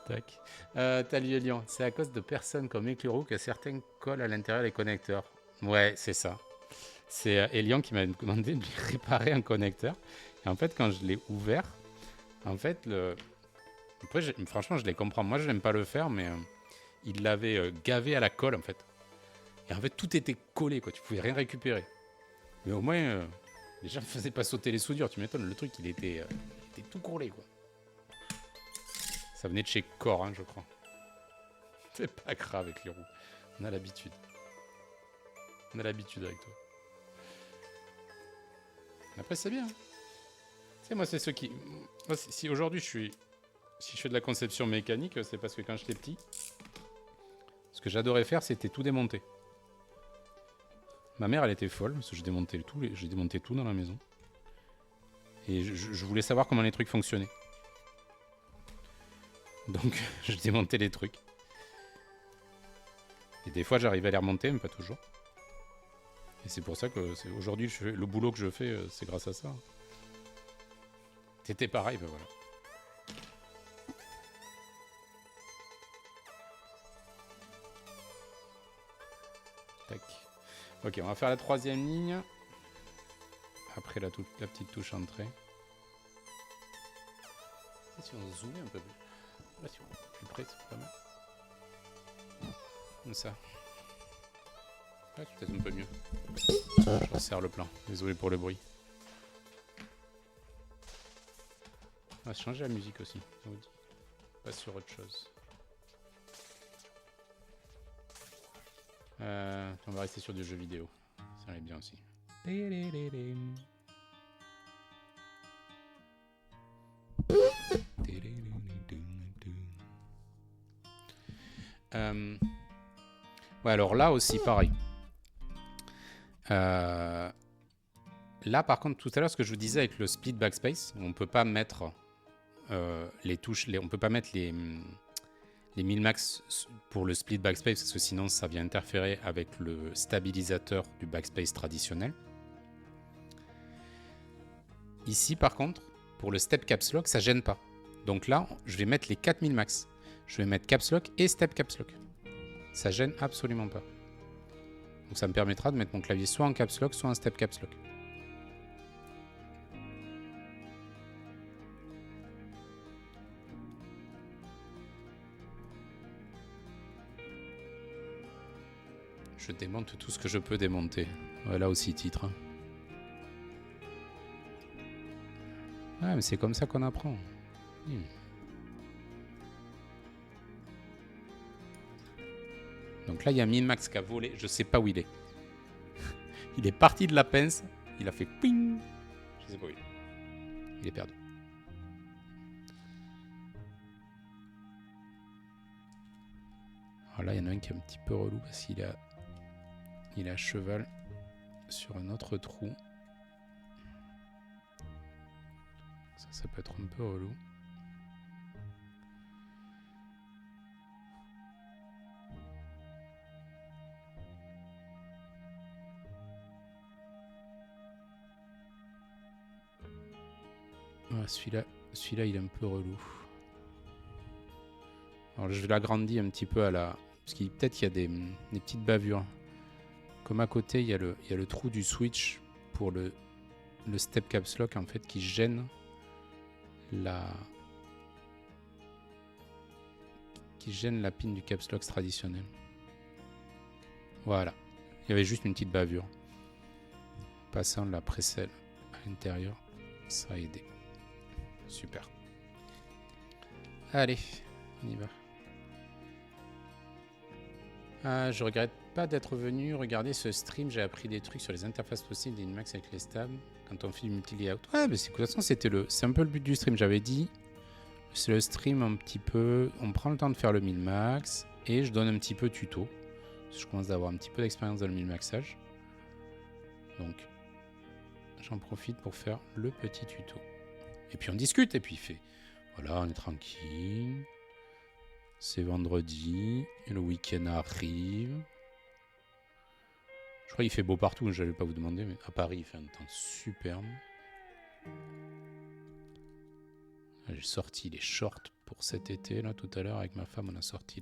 [SPEAKER 1] Tac. Salut à Lyon. C'est à cause de personnes comme Éclairou que certains collent à l'intérieur des connecteurs. Ouais, c'est ça. C'est Elian qui m'a demandé de lui réparer un connecteur. Et en fait, quand je l'ai ouvert, en fait, après, franchement, je les comprends. Moi, je n'aime pas le faire, mais il l'avait gavé à la colle, en fait. Et en fait, tout était collé, quoi. Tu pouvais rien récupérer. Mais au moins, les gens ne faisaient pas sauter les soudures. Tu m'étonnes, le truc, il était tout collé, quoi. Ça venait de chez Core, hein, je crois. C'est pas grave avec les roues. On a l'habitude. On a l'habitude avec toi. Après, c'est bien. Tu sais, moi, c'est ceux qui... Moi, si aujourd'hui, si je fais de la conception mécanique, c'est parce que quand j'étais petit, ce que j'adorais faire, c'était tout démonter. Ma mère, elle était folle, parce que j'ai démonté tout dans la maison. Et je voulais savoir comment les trucs fonctionnaient. Donc, je démontais les trucs. Et des fois, j'arrivais à les remonter, mais pas toujours. Et c'est pour ça que aujourd'hui, le boulot que je fais, c'est grâce à ça. C'était pareil, ben voilà. Tac. Ok, on va faire la troisième ligne. après la petite touche entrée. Et si on zoomait un peu plus, là, si on est plus près, c'est pas mal. Comme ça. Ouais, c'est peut-être un peu mieux. Je resserre le plan. Désolé pour le bruit. On va changer la musique aussi. On vous dit. Pas sur autre chose. On va rester sur du jeu vidéo. Ça irait bien aussi. Ouais, alors là aussi, pareil. Là, par contre, tout à l'heure, ce que je vous disais avec le split backspace, on peut pas mettre les touches, on peut pas mettre les min-max pour le split backspace parce que sinon ça vient interférer avec le stabilisateur du backspace traditionnel. Ici, par contre, pour le step caps lock, ça gêne pas. Donc là, je vais mettre les 4 min-max. Je vais mettre caps lock et step caps lock. Ça gêne absolument pas. Donc ça me permettra de mettre mon clavier soit en caps lock, soit en step caps lock. Je démonte tout ce que je peux démonter. Voilà aussi titre. Ah, mais c'est comme ça qu'on apprend. Donc là, il y a min-max qui a volé. Je sais pas où il est. Il est parti de la pince. Il a fait ping. Je sais pas où il est. Il est perdu. Alors là, il y en a un qui est un petit peu relou parce qu'il a... Il est à cheval sur un autre trou. Ça peut être un peu relou. Ah, celui-là, il est un peu relou. Alors je l'agrandis un petit peu à la... Parce qu'il peut-être qu'il y a des petites bavures. Comme à côté, il y a le trou du switch pour le step caps lock en fait qui gêne la pin du caps lock traditionnel. Voilà. Il y avait juste une petite bavure. Passant la précelle à l'intérieur, ça a aidé. Super. Allez, on y va. Ah, je regrette pas d'être venu regarder ce stream. J'ai appris des trucs sur les interfaces possibles d'Inmax avec les stabs quand on fait du multi-layout. Ouais, mais de toute façon, c'est un peu le but du stream. J'avais dit, c'est le stream un petit peu. On prend le temps de faire le min-max et je donne un petit peu tuto. Je commence d'avoir un petit peu d'expérience dans le min-maxage. Donc, j'en profite pour faire le petit tuto. Et puis on discute. Et puis il fait, voilà, on est tranquille. C'est vendredi, et le week-end arrive. Je crois qu'il fait beau partout, je n'allais pas vous demander, mais à Paris, il fait un temps superbe. J'ai sorti les shorts pour cet été, là, tout à l'heure, avec ma femme, on a sorti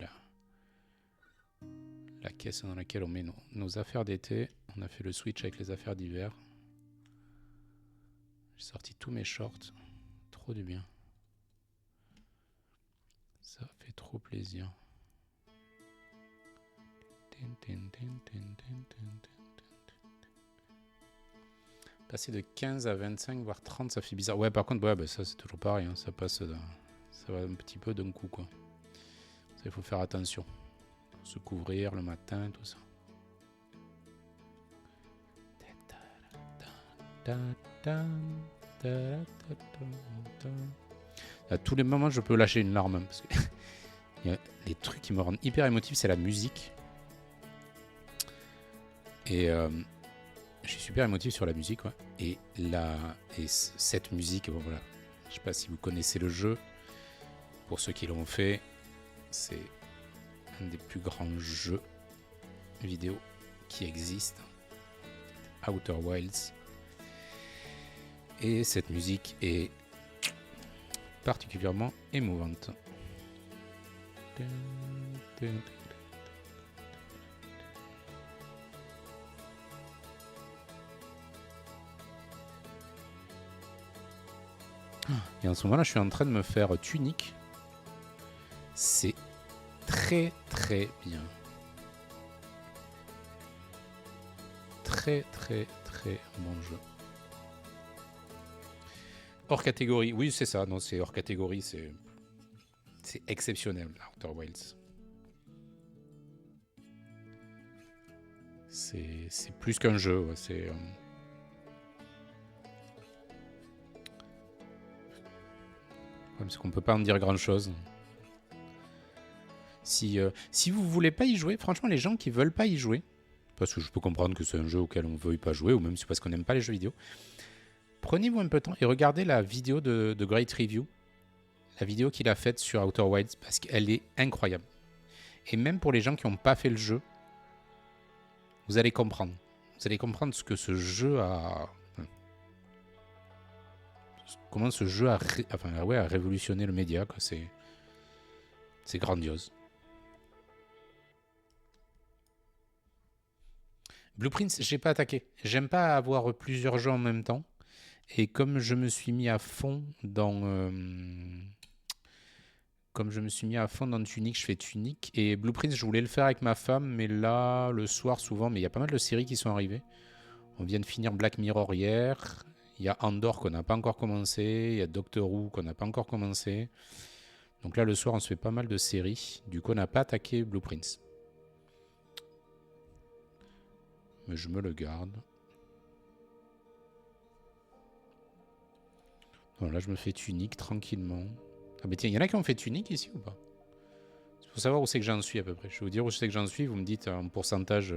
[SPEAKER 1] la caisse dans laquelle on met nos affaires d'été. On a fait le switch avec les affaires d'hiver. J'ai sorti tous mes shorts, trop du bien. Ça fait trop plaisir. Passer de 15 à 25, voire 30, ça fait bizarre. Ouais, par contre, ouais, bah, ça c'est toujours pareil. Hein, ça passe, ça va un petit peu d'un coup, quoi. Ça, il faut faire attention. Se couvrir le matin, tout ça. À tous les moments, je peux lâcher une larme. Parce que il y a les trucs qui me rendent hyper émotif, c'est la musique. Et je suis super émotif sur la musique. Ouais. Et cette musique, bon, voilà. Je sais pas si vous connaissez le jeu. Pour ceux qui l'ont fait, c'est un des plus grands jeux vidéo qui existent. Outer Wilds. Et cette musique est particulièrement émouvante. Et en ce moment là, je suis en train de me faire Tunic. C'est très très bien. Très très très bon jeu. Hors catégorie, oui c'est ça, non c'est hors catégorie, c'est exceptionnel, Outer Wilds. C'est plus qu'un jeu, ouais, c'est... parce qu'on peut pas en dire grand chose. Si vous voulez pas y jouer, franchement les gens qui veulent pas y jouer, parce que je peux comprendre que c'est un jeu auquel on ne veuille pas jouer, ou même c'est parce qu'on n'aime pas les jeux vidéo, prenez-vous un peu de temps et regardez la vidéo de Great Review, la vidéo qu'il a faite sur Outer Wilds, parce qu'elle est incroyable. Et même pour les gens qui n'ont pas fait le jeu, vous allez comprendre. Vous allez comprendre ce que ce jeu a... Comment ce jeu a révolutionné le média. C'est grandiose. Blueprints, j'ai pas attaqué. J'aime pas avoir plusieurs jeux en même temps. Et comme je me suis mis à fond dans... Tunic, je fais Tunic. Et Blueprints, je voulais le faire avec ma femme, mais là, le soir, souvent, mais il y a pas mal de séries qui sont arrivées. On vient de finir Black Mirror hier. Il y a Andor qu'on n'a pas encore commencé. Il y a Doctor Who qu'on n'a pas encore commencé. Donc là, le soir, on se fait pas mal de séries. Du coup, on n'a pas attaqué Blueprints. Mais je me le garde. Bon, là, je me fais Tunic tranquillement. Ah mais tiens, il y en a qui ont fait Tunic ici ou pas? Il faut savoir où c'est que j'en suis à peu près. Je vais vous dire où c'est que j'en suis, vous me dites en pourcentage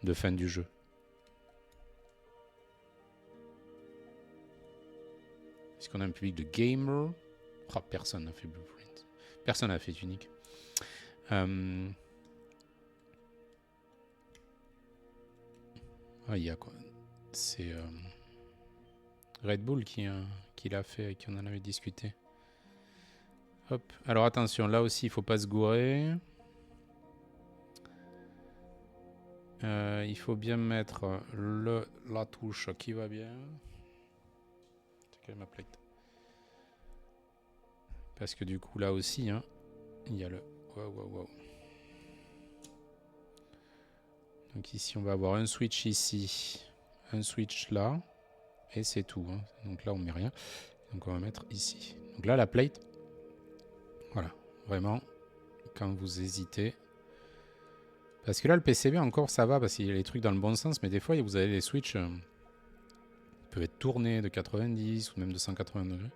[SPEAKER 1] de fin du jeu. Est-ce qu'on a un public de gamers? Oh, personne n'a fait Blueprint. Personne n'a fait Tunic. Ah, il y a quoi? C'est Red Bull qui l'a fait et qui en avait discuté. Hop. Alors attention, là aussi, il faut pas se gourer. Il faut bien mettre la touche qui va bien. C'est quelle ma plate? Parce que du coup, là aussi, hein, il y a le... Wow. Donc ici, on va avoir un switch ici, un switch là, et c'est tout. Hein. Donc là, on met rien. Donc on va mettre ici. Donc là, la plate... Voilà, vraiment, quand vous hésitez. Parce que là, le PCB, encore, ça va, parce qu'il y a les trucs dans le bon sens, mais des fois, vous avez les switches qui peuvent être tournés de 90 ou même de 180 degrés.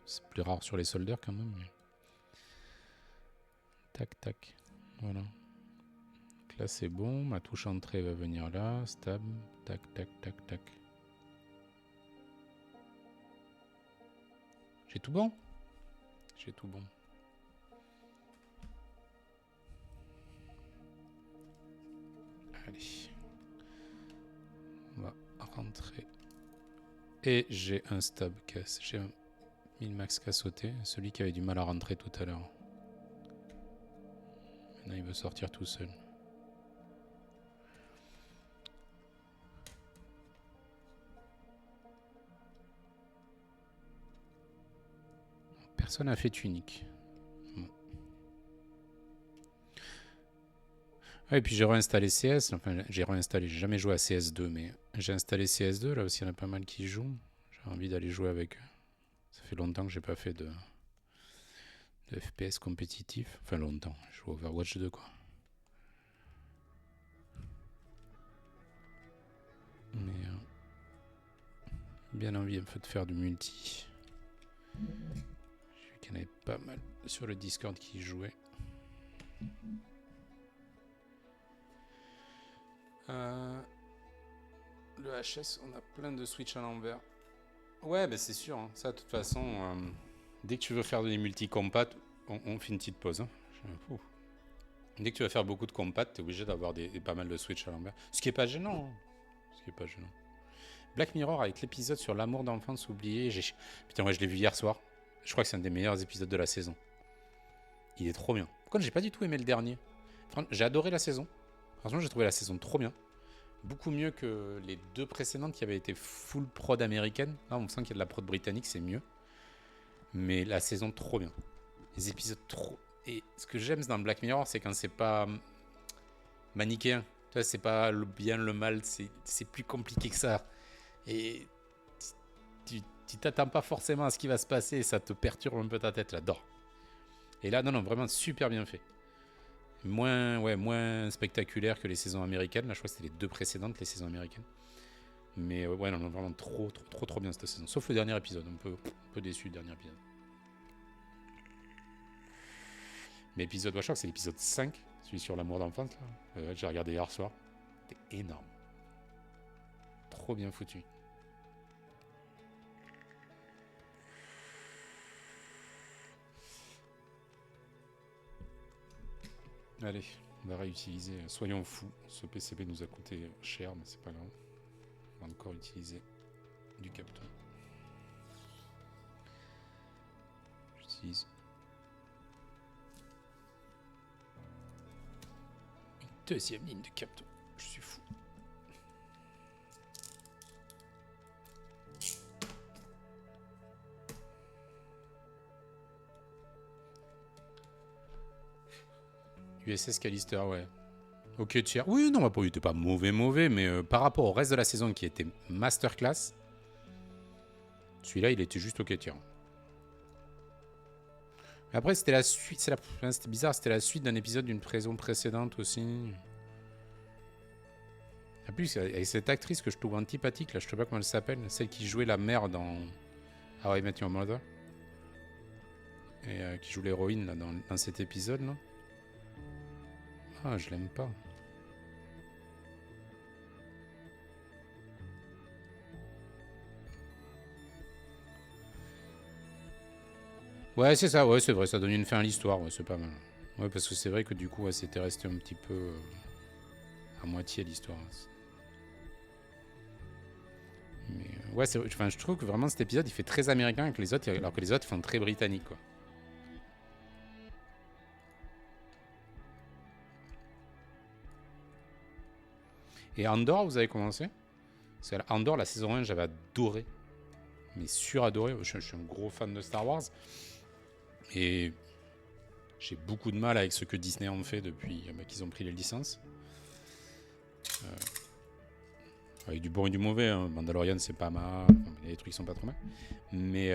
[SPEAKER 1] C'est plus rare sur les soldeurs quand même. Mais... Tac. Voilà. Donc là, c'est bon. Ma touche entrée va venir là. Stab. Tac. J'ai tout bon? J'ai tout bon. Allez. On va rentrer. Et j'ai un stab casse. J'ai un min-max qui a sauté. Celui qui avait du mal à rentrer tout à l'heure. Maintenant, il veut sortir tout seul. Personne n'a fait Tunic. Bon. Ah, et puis j'ai réinstallé CS. Enfin, j'ai jamais joué à CS2, mais j'ai installé CS2. Là aussi, il y en a pas mal qui jouent. J'ai envie d'aller jouer avec eux. Ça fait longtemps que j'ai pas fait de FPS compétitif. Enfin, longtemps. Je joue Overwatch 2, quoi. Mais bien envie un peu de faire du multi. J'ai vu qu'il y en avait pas mal sur le Discord qui jouaient. Le HS, on a plein de Switch à l'envers. Ouais, bah c'est sûr. Hein. Ça, de toute façon, dès que tu veux faire des multi-compat, on fait une petite pause. Hein. Dès que tu vas faire beaucoup de compat, t'es obligé d'avoir pas mal de Switch à l'envers. Ce qui est pas gênant. Hein. Ce qui est pas gênant. Black Mirror avec l'épisode sur l'amour d'enfance oublié. Putain, ouais, je l'ai vu hier soir. Je crois que c'est un des meilleurs épisodes de la saison. Il est trop bien. Par contre, j'ai pas du tout aimé le dernier. J'ai adoré la saison. Franchement, j'ai trouvé la saison trop bien. Beaucoup mieux que les 2 précédentes qui avaient été full prod américaine. Là, on sent qu'il y a de la prod britannique, c'est mieux. Mais la saison, trop bien. Les épisodes, trop. Et ce que j'aime dans Black Mirror, c'est quand c'est pas manichéen. Tu vois, c'est pas le bien, le mal, c'est plus compliqué que ça. Et tu t'attends pas forcément à ce qui va se passer et ça te perturbe un peu ta tête, j'adore. Et là, non, vraiment super bien fait. Moins spectaculaire que les saisons américaines. Là, je crois que c'était les 2 précédentes, les saisons américaines. Mais ouais, non, vraiment trop bien cette saison. Sauf le dernier épisode, un peu déçu, le dernier épisode. Mais l'épisode Watcher, c'est l'épisode 5, celui sur l'amour d'enfance. J'ai regardé hier soir. C'était énorme. Trop bien foutu. Allez, on va réutiliser. Soyons fous. Ce PCB nous a coûté cher, mais c'est pas grave. On va encore utiliser du Capton. J'utilise une deuxième ligne de Capton. Je suis fou. USS Callister, ouais. Ok, tiers. Oui, non, il était pas mauvais, mais par rapport au reste de la saison qui était masterclass, celui-là, il était juste ok, tiers. Après, c'était la suite. C'était bizarre, c'était la suite d'un épisode d'une saison précédente aussi. En plus, avec cette actrice que je trouve antipathique, là, je sais pas comment elle s'appelle, celle qui jouait la mère dans How I Met Your Mother. Et qui joue l'héroïne là, dans cet épisode là. Ah, je l'aime pas. Ouais, c'est ça, ouais, c'est vrai, ça donne une fin à l'histoire, ouais, c'est pas mal. Ouais, parce que c'est vrai que du coup, ouais, c'était resté un petit peu à moitié l'histoire. Mais ouais, enfin, je trouve que vraiment cet épisode, il fait très américain avec les autres, alors que les autres font très britannique, quoi. Et Andor, vous avez commencé? Parce que Andor, la saison 1, j'avais adoré. Mais suradoré. Je suis un gros fan de Star Wars. Et j'ai beaucoup de mal avec ce que Disney en fait depuis qu'ils ont pris les licences. Avec du bon et du mauvais. Hein. Mandalorian, c'est pas mal. Il y a des trucs qui sont pas trop mal. Mais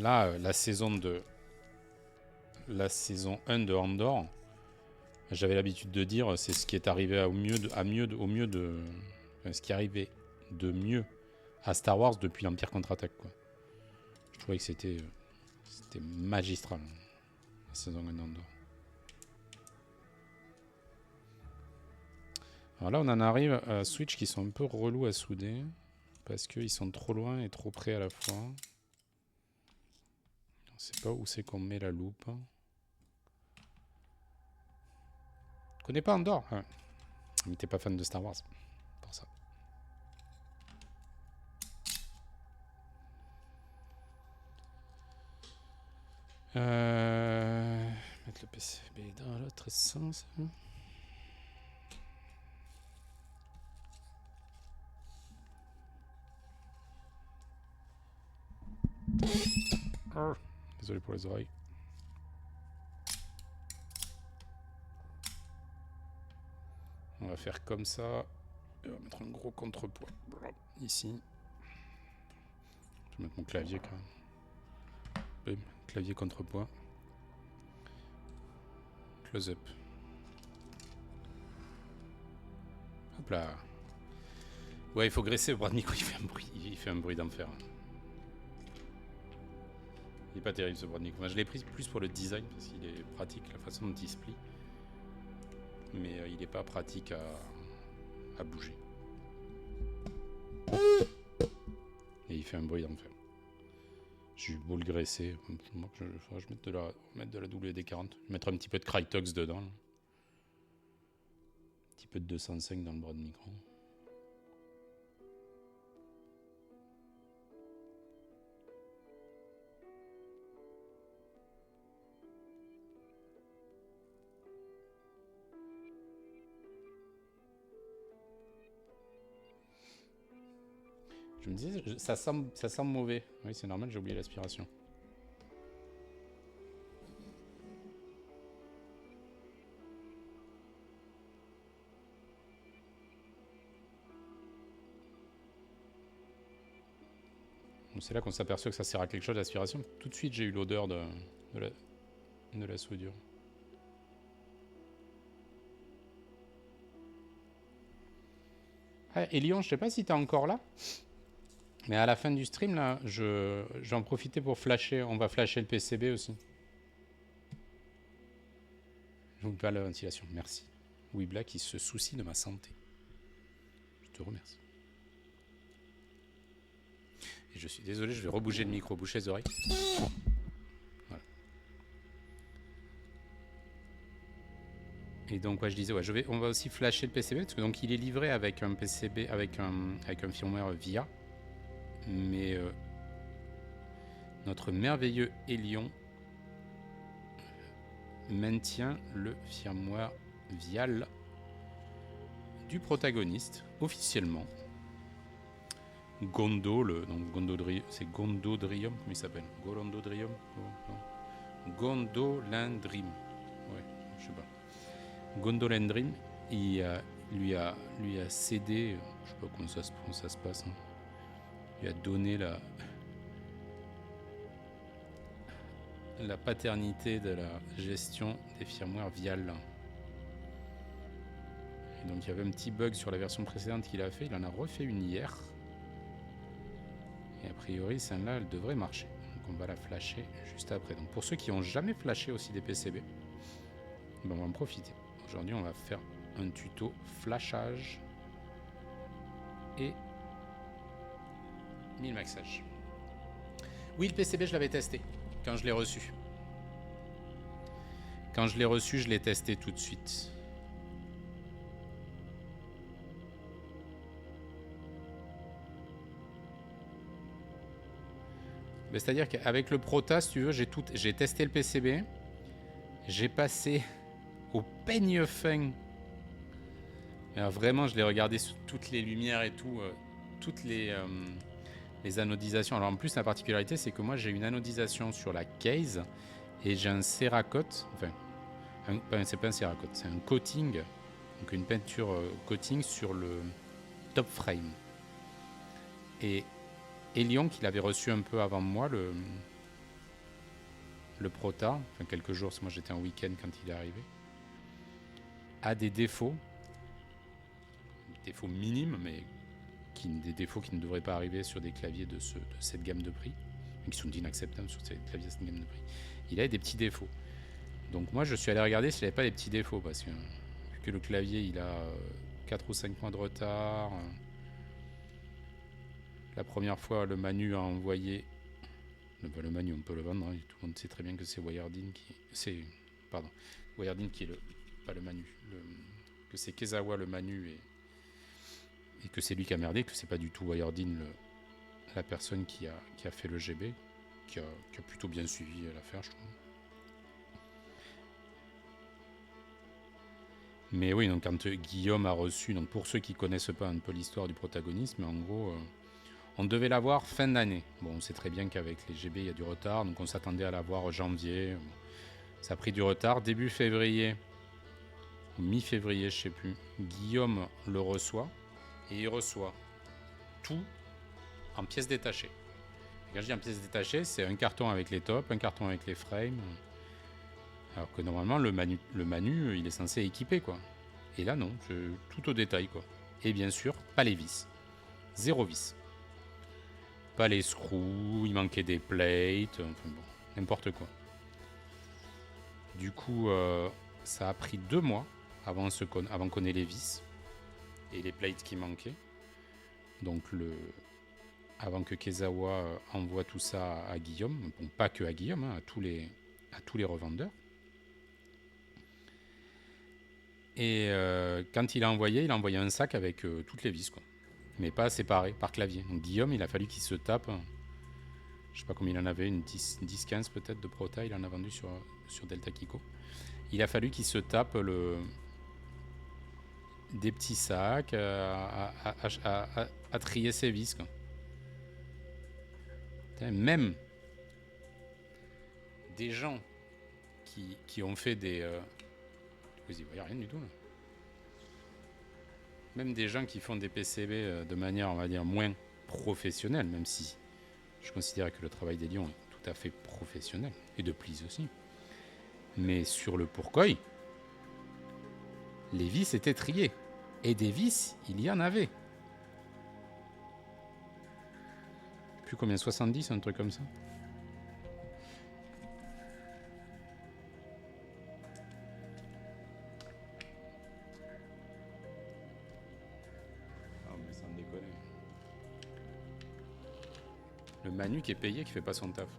[SPEAKER 1] là, la saison 1 de Andor, j'avais l'habitude de dire, c'est ce qui est arrivé au mieux de ce qui est arrivé de mieux à Star Wars depuis l'Empire contre-attaque, quoi. Je trouvais que c'était magistral, la saison 1 d'Andor. Alors là, on en arrive à Switch qui sont un peu relous à souder parce qu'ils sont trop loin et trop près à la fois. On sait pas où c'est qu'on met la loupe. Tu connais pas Andor? Ouais. Mais t'es pas fan de Star Wars. Pour ça. Mettre le PCB dans l'autre sens. Désolé pour les oreilles. On va faire comme ça. Et on va mettre un gros contrepoids ici. Je vais mettre mon clavier quand même. Bim, clavier contrepoids. Close up. Hop là. Ouais, il faut graisser. Brad Nico, il fait un bruit d'enfer. Il est pas terrible ce Brad Nico. Moi, je l'ai pris plus pour le design parce qu'il est pratique, la façon dont il se plie. Mais il est pas pratique à bouger. Et il fait un bruit d'enfer. J'ai eu beau le graisser. Je vais mettre de la WD-40. Mettre un petit peu de Crytox dedans. Là. Un petit peu de 205 dans le bras de micro. Je me disais, ça sent mauvais. Oui, c'est normal, j'ai oublié l'aspiration. C'est là qu'on s'aperçoit que ça sert à quelque chose l'aspiration. Tout de suite, j'ai eu l'odeur de la soudure. Ah, et Lyon, je sais pas si t'es encore là, mais à la fin du stream, là, j'en profitais pour flasher. On va flasher le PCB aussi. Je vous parle de la ventilation, merci. Oui, Black, il se soucie de ma santé. Je te remercie. Et je suis désolé, je vais rebouger le micro, boucher les oreilles. Voilà. Et donc, ouais, je disais, ouais, on va aussi flasher le PCB, parce que donc il est livré avec un PCB, avec un firmware VIA. Mais notre merveilleux Hélion maintient le firmware Vial du protagoniste officiellement. Gondol, donc Gondodrium, c'est Gondodrium, comment il s'appelle? Golondodrium, Gondolindrim, ouais, je sais pas. Gondolindrim, il lui a cédé, je sais pas comment ça se passe, hein. Il a donné la paternité de la gestion des firmwares Vial. Et donc il y avait un petit bug sur la version précédente qu'il a fait, il en a refait une hier. Et a priori, celle-là, elle devrait marcher. Donc on va la flasher juste après. Donc pour ceux qui n'ont jamais flashé aussi des PCB, ben on va en profiter. Aujourd'hui, on va faire un tuto flashage et min-maxage. Oui, le PCB, je l'avais testé quand je l'ai reçu. Quand je l'ai reçu, je l'ai testé tout de suite. C'est-à-dire qu'avec le Prota, si tu veux, j'ai testé le PCB. J'ai passé au peigne fin. Alors vraiment, je l'ai regardé sous toutes les lumières et tout, toutes les anodisations. Alors en plus, la particularité, c'est que moi, j'ai une anodisation sur la case et j'ai un Cerakote. Enfin, c'est pas un Cerakote, c'est un coating, donc une peinture coating sur le top frame. Et Elion, qu'il avait reçu un peu avant moi, le Prota, enfin quelques jours, parce que moi j'étais en week-end quand il est arrivé, a des défauts minimes, mais des défauts qui ne devraient pas arriver sur des claviers de cette gamme de prix, qui sont inacceptables sur ces claviers de cette gamme de prix. Il a des petits défauts. Donc moi je suis allé regarder s'il n'avait pas des petits défauts, parce que vu que le clavier il a 4 ou 5 mois de retard, la première fois le Manu a envoyé, le Manu on peut le vendre, hein, tout le monde sait très bien que c'est Wiredin qui est pas le Manu, que c'est Kezawa le Manu et que c'est lui qui a merdé, que c'est pas du tout Wiredin la personne qui a fait le GB, qui a plutôt bien suivi l'affaire, je trouve. Mais oui, donc quand Guillaume a reçu, donc pour ceux qui connaissent pas un peu l'histoire du protagonisme, en gros, on devait l'avoir fin d'année. Bon, on sait très bien qu'avec les GB, il y a du retard, donc on s'attendait à l'avoir janvier. Ça a pris du retard. Début février, mi-février, je sais plus, Guillaume le reçoit, et il reçoit tout en pièces détachées. Et quand je dis en pièces détachées, c'est un carton avec les tops, un carton avec les frames. Alors que normalement, le Manu, il est censé équiper, quoi. Et là, non, tout au détail, quoi. Et bien sûr, pas les vis. 0 vis. Pas les screws, il manquait des plates, enfin bon, n'importe quoi. Du coup, ça a pris 2 mois avant qu'on ait les vis et les plates qui manquaient. Donc, avant que Kezawa envoie tout ça à Guillaume, bon, pas que à Guillaume, hein, à tous les revendeurs. Et quand il a envoyé un sac avec toutes les vis, quoi. Mais pas séparées, par clavier. Donc Guillaume, il a fallu qu'il se tape, je sais pas combien il en avait, une 10-15 peut-être de Prota, il en a vendu sur Delta Kiko. Il a fallu qu'il se tape des petits sacs à trier ses vis, quoi. Même des gens qui ont fait des... Vous y voyez rien du tout là. Même des gens qui font des PCB de manière, on va dire, moins professionnelle, même si je considère que le travail des lions est tout à fait professionnel, et de Please aussi. Mais sur le Pourquoi, les vis étaient triées. Et des vis, il y en avait. Plus combien, 70, un truc comme ça. Ah mais sans déconner. Le Manu qui est payé, qui fait pas son taf.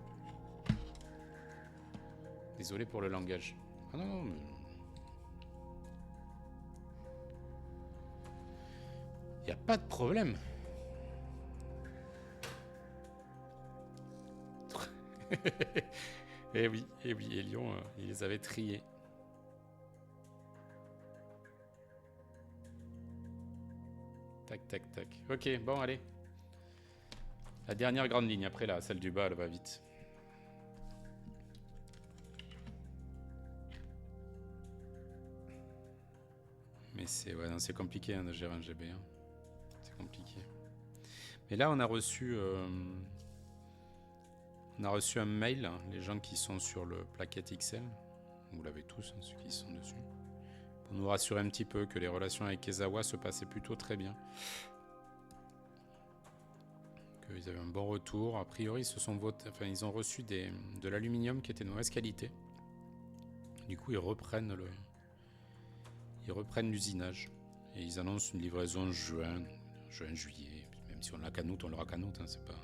[SPEAKER 1] Désolé pour le langage. Ah non, non, mais... Y a pas de problème. Eh oui, et Lyon, il les avait triés. Tac, tac, tac. Ok, bon, allez. La dernière grande ligne, après là, celle du bas, elle va vite. Mais c'est ouais, c'est compliqué hein, de gérer un GB. Hein. C'est compliqué. Mais là, on a reçu un mail, hein, les gens qui sont sur le plaquette XL. Vous l'avez tous, hein, ceux qui sont dessus. Pour nous rassurer un petit peu que les relations avec Ezawa se passaient plutôt très bien. Qu'ils avaient un bon retour. A priori, ils ont reçu de l'aluminium qui était de mauvaise qualité. Du coup, ils reprennent l'usinage. Et ils annoncent une livraison juin, juillet. Même si on l'a qu'à août, on l'aura qu'à août, hein, c'est pas...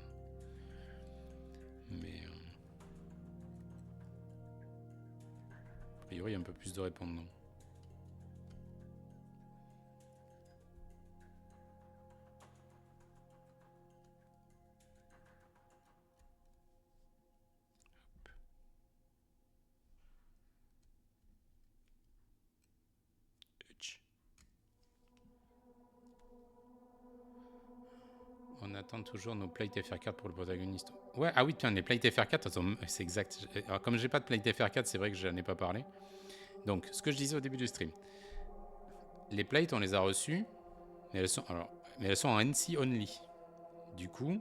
[SPEAKER 1] Mais... a priori, il y a un peu plus de répondants. On attend toujours nos plates FR4 pour le protagoniste. Ouais, ah oui, tiens, les plates FR4, c'est exact. Alors, comme j'ai pas de plate FR4, c'est vrai que je n'en ai pas parlé. Donc, ce que je disais au début du stream. Les plates, on les a reçues, mais elles sont en NC only. Du coup,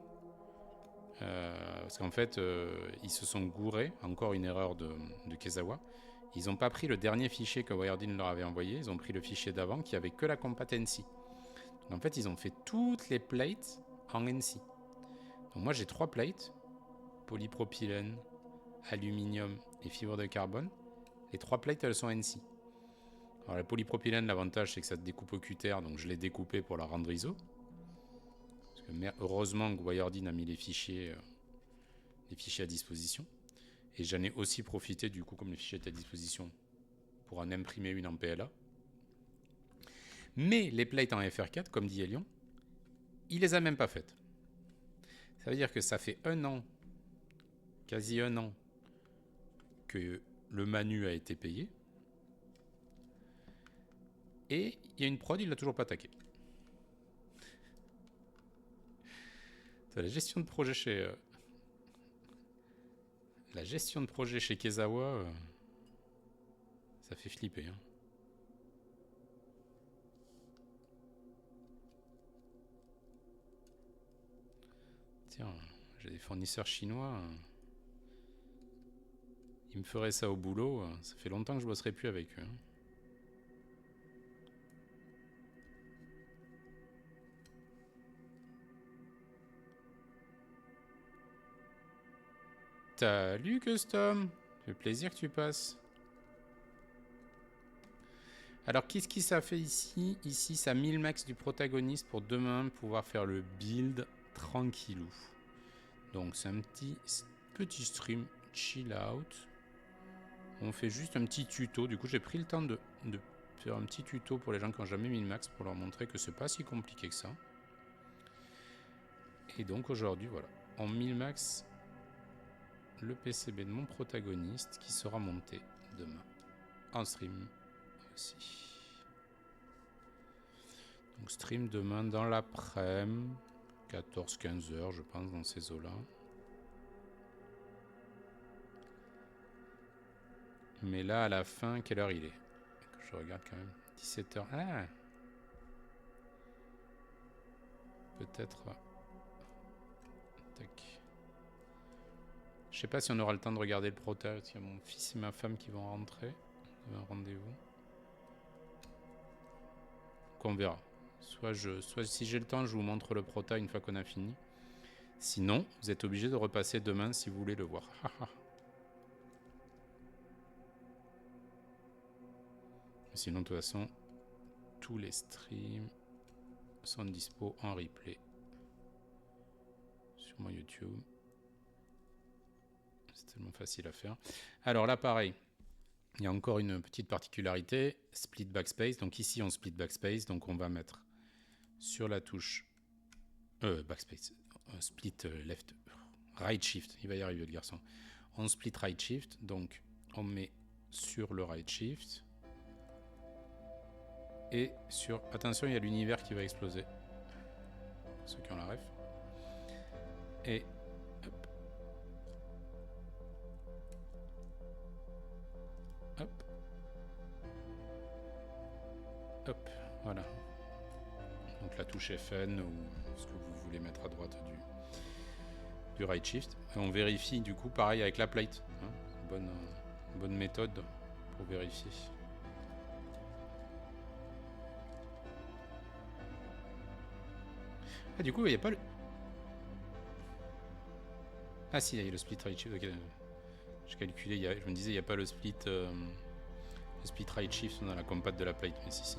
[SPEAKER 1] parce qu'en fait, ils se sont gourés, encore une erreur de Kezawa. Ils n'ont pas pris le dernier fichier que Wiredin leur avait envoyé, ils ont pris le fichier d'avant qui avait que la compat NC. Donc, en fait, ils ont fait toutes les plates en NC. Donc moi j'ai 3 plates, polypropylène, aluminium et fibre de carbone. Les 3 plates elles sont NC. Alors la polypropylène, l'avantage c'est que ça se découpe au cutter, donc je l'ai découpé pour la rendre ISO. Parce que heureusement que Wiredin a mis les fichiers à disposition. Et j'en ai aussi profité du coup comme les fichiers étaient à disposition pour en imprimer une en PLA. Mais les plates en FR4, comme dit Elion, il les a même pas faites. Ça veut dire que ça fait quasi un an, que le Manu a été payé. Et il y a une prod, il l'a toujours pas attaqué. La gestion de projet chez... La gestion de projet chez Kezawa, ça fait flipper. Hein. Tiens, j'ai des fournisseurs chinois. Ils me feraient ça au boulot. Ça fait longtemps que je bosserai plus avec eux. Hein. Salut Custom, ça fait plaisir que tu passes. Alors qu'est-ce qui ça fait ici? Ici ça 1000 max du protagoniste pour demain pouvoir faire le build tranquillou. Donc c'est un petit stream chill out. On fait juste un petit tuto. Du coup j'ai pris le temps de faire un petit tuto pour les gens qui n'ont jamais mis le max pour leur montrer que c'est pas si compliqué que ça. Et donc aujourd'hui voilà, en 1000 max le PCB de mon protagoniste qui sera monté demain en stream aussi. Donc stream demain dans l'après-midi, 14-15 heures je pense dans ces eaux là. Mais là, à la fin, quelle heure il est? Je regarde quand même. 17h. Ah! Peut-être... Tac. Je sais pas si on aura le temps de regarder le prota. Il y a mon fils et ma femme qui vont rentrer. On a un rendez-vous. Donc on verra. Soit si j'ai le temps, je vous montre le prota une fois qu'on a fini. Sinon, vous êtes obligé de repasser demain si vous voulez le voir. Sinon, de toute façon, tous les streams sont dispo en replay sur mon YouTube. C'est tellement facile à faire. Alors là, pareil, il y a encore une petite particularité, split backspace. Donc ici, on split backspace. Donc on va mettre sur la touche backspace, split left, right shift. Il va y arriver le garçon. On split right shift. Donc on met sur le right shift. Et sur... Attention, il y a l'univers qui va exploser. Pour ceux qui ont la ref. Et... Hop. Hop. Hop. Voilà. Donc la touche FN ou ce que vous voulez mettre à droite du right shift. Et on vérifie du coup pareil avec la plate. Hein. Bonne méthode pour vérifier. Ah, du coup, il n'y a pas le... Ah si, il y a le split right shift. Okay. Je calculais, je me disais, il n'y a pas le split right shift dans la compat de la plate, mais si.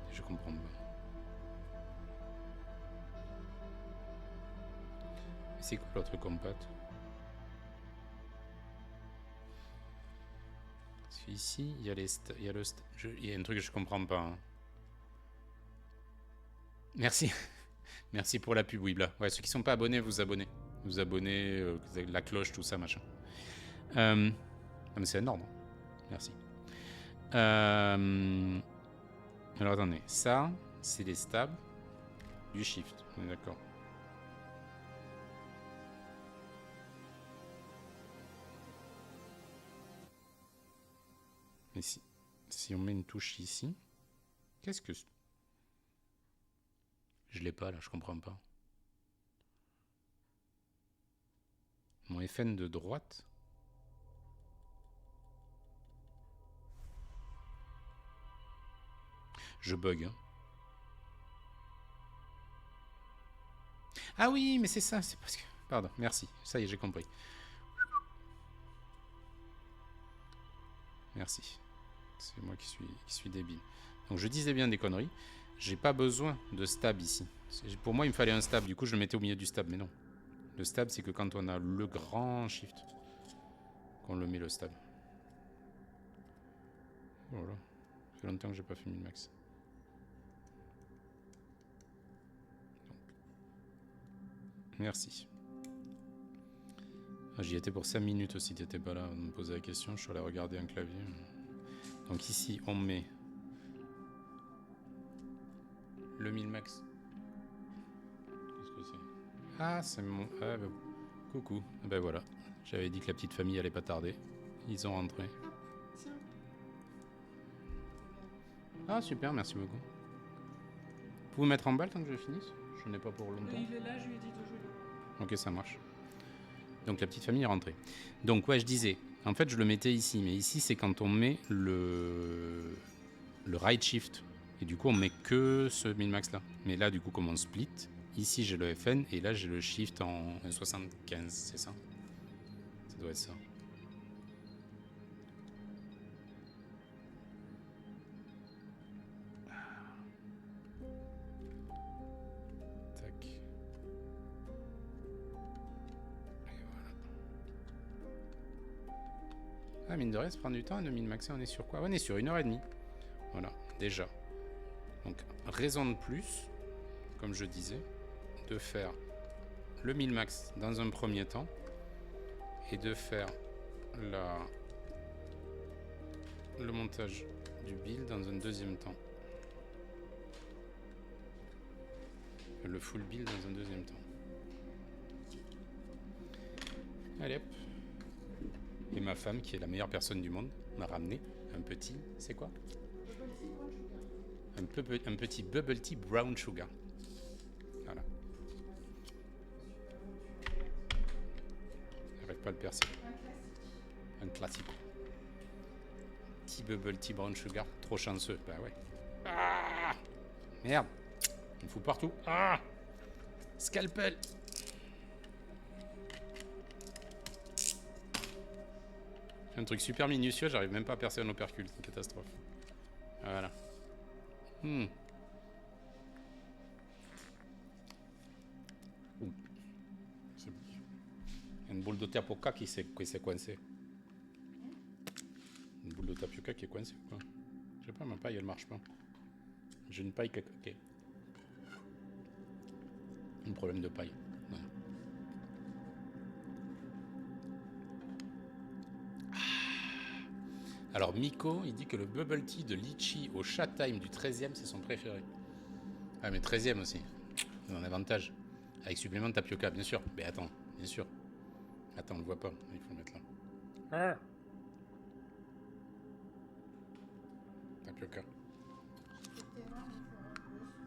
[SPEAKER 1] Je comprends pas. C'est quoi l'autre compat? Parce qu'ici, il y a il y a un truc que je comprends pas. Hein. Merci. Merci pour la pub, Wibla. Ouais, ceux qui sont pas abonnés, vous abonnez. Vous abonnez, la cloche, tout ça, machin. Non, mais c'est un ordre. Merci. Alors attendez, ça, c'est les stabs du shift. On est d'accord. Mais si on met une touche ici, qu'est-ce que... Je l'ai pas là, je comprends pas. Mon FN de droite. Je bug. Hein. Ah oui, mais c'est ça, c'est parce que... Pardon, merci. Ça y est, j'ai compris. Merci. C'est moi qui suis débile. Donc je disais bien des conneries. J'ai pas besoin de stab ici. Pour moi, il me fallait un stab. Du coup, je le mettais au milieu du stab. Mais non. Le stab, c'est que quand on a le grand shift, qu'on le met le stab. Voilà. Ça fait longtemps que j'ai pas fait min-max. Merci. Ah, j'y étais pour 5 minutes aussi. T'étais pas là de me poser la question. Je suis allé regarder un clavier. Donc ici, on met le min-max. Qu'est-ce que c'est? Ah, c'est mon... Ah, bah... Coucou. Ben voilà. J'avais dit que la petite famille allait pas tarder. Ils ont rentré. Ah, super, merci beaucoup. Vous pouvez mettre en balle tant que je finisse? Je n'ai pas pour longtemps.
[SPEAKER 2] Il est là, je lui ai dit de jouer.
[SPEAKER 1] Ok, ça marche. Donc la petite famille est rentrée. Donc ouais, je disais, en fait je le mettais ici, mais ici c'est quand on met le right shift. Et du coup on met que ce min-max là. Mais là du coup comme on split, ici j'ai le FN et là j'ai le shift en 75, c'est ça? Ça doit être ça. Tac. Et voilà. Ah mine de rien ça prend du temps, le min-maxer on est sur quoi? On est sur 1h30. Voilà, déjà. Donc raison de plus, comme je disais, de faire le min-max dans un premier temps et de faire le montage du build dans un deuxième temps. Le full build dans un deuxième temps. Allez hop. Et ma femme, qui est la meilleure personne du monde, m'a ramené un petit... C'est quoi? Un petit bubble tea brown sugar. Voilà. J'arrive pas à le percer. Un classique. Petit bubble tea brown sugar. Trop chanceux. Bah ouais. Ah, merde. Il me fout partout. Ah, scalpel. Un truc super minutieux, j'arrive même pas à percer un opercule. C'est une catastrophe. Voilà. Une boule de tapioca qui s'est coincée. Une boule de tapioca qui est coincée quoi. Je sais pas, ma paille elle marche pas. J'ai une paille qui est... Ok. Un problème de paille. Ouais. Alors Miko, il dit que le bubble tea de litchi au chat time du 13e, c'est son préféré. Ah mais 13e aussi. C'est un avantage. Avec supplément de tapioca, bien sûr. Mais attends, bien sûr. Attends, on le voit pas. Il faut le mettre là. Ah. Tapioca.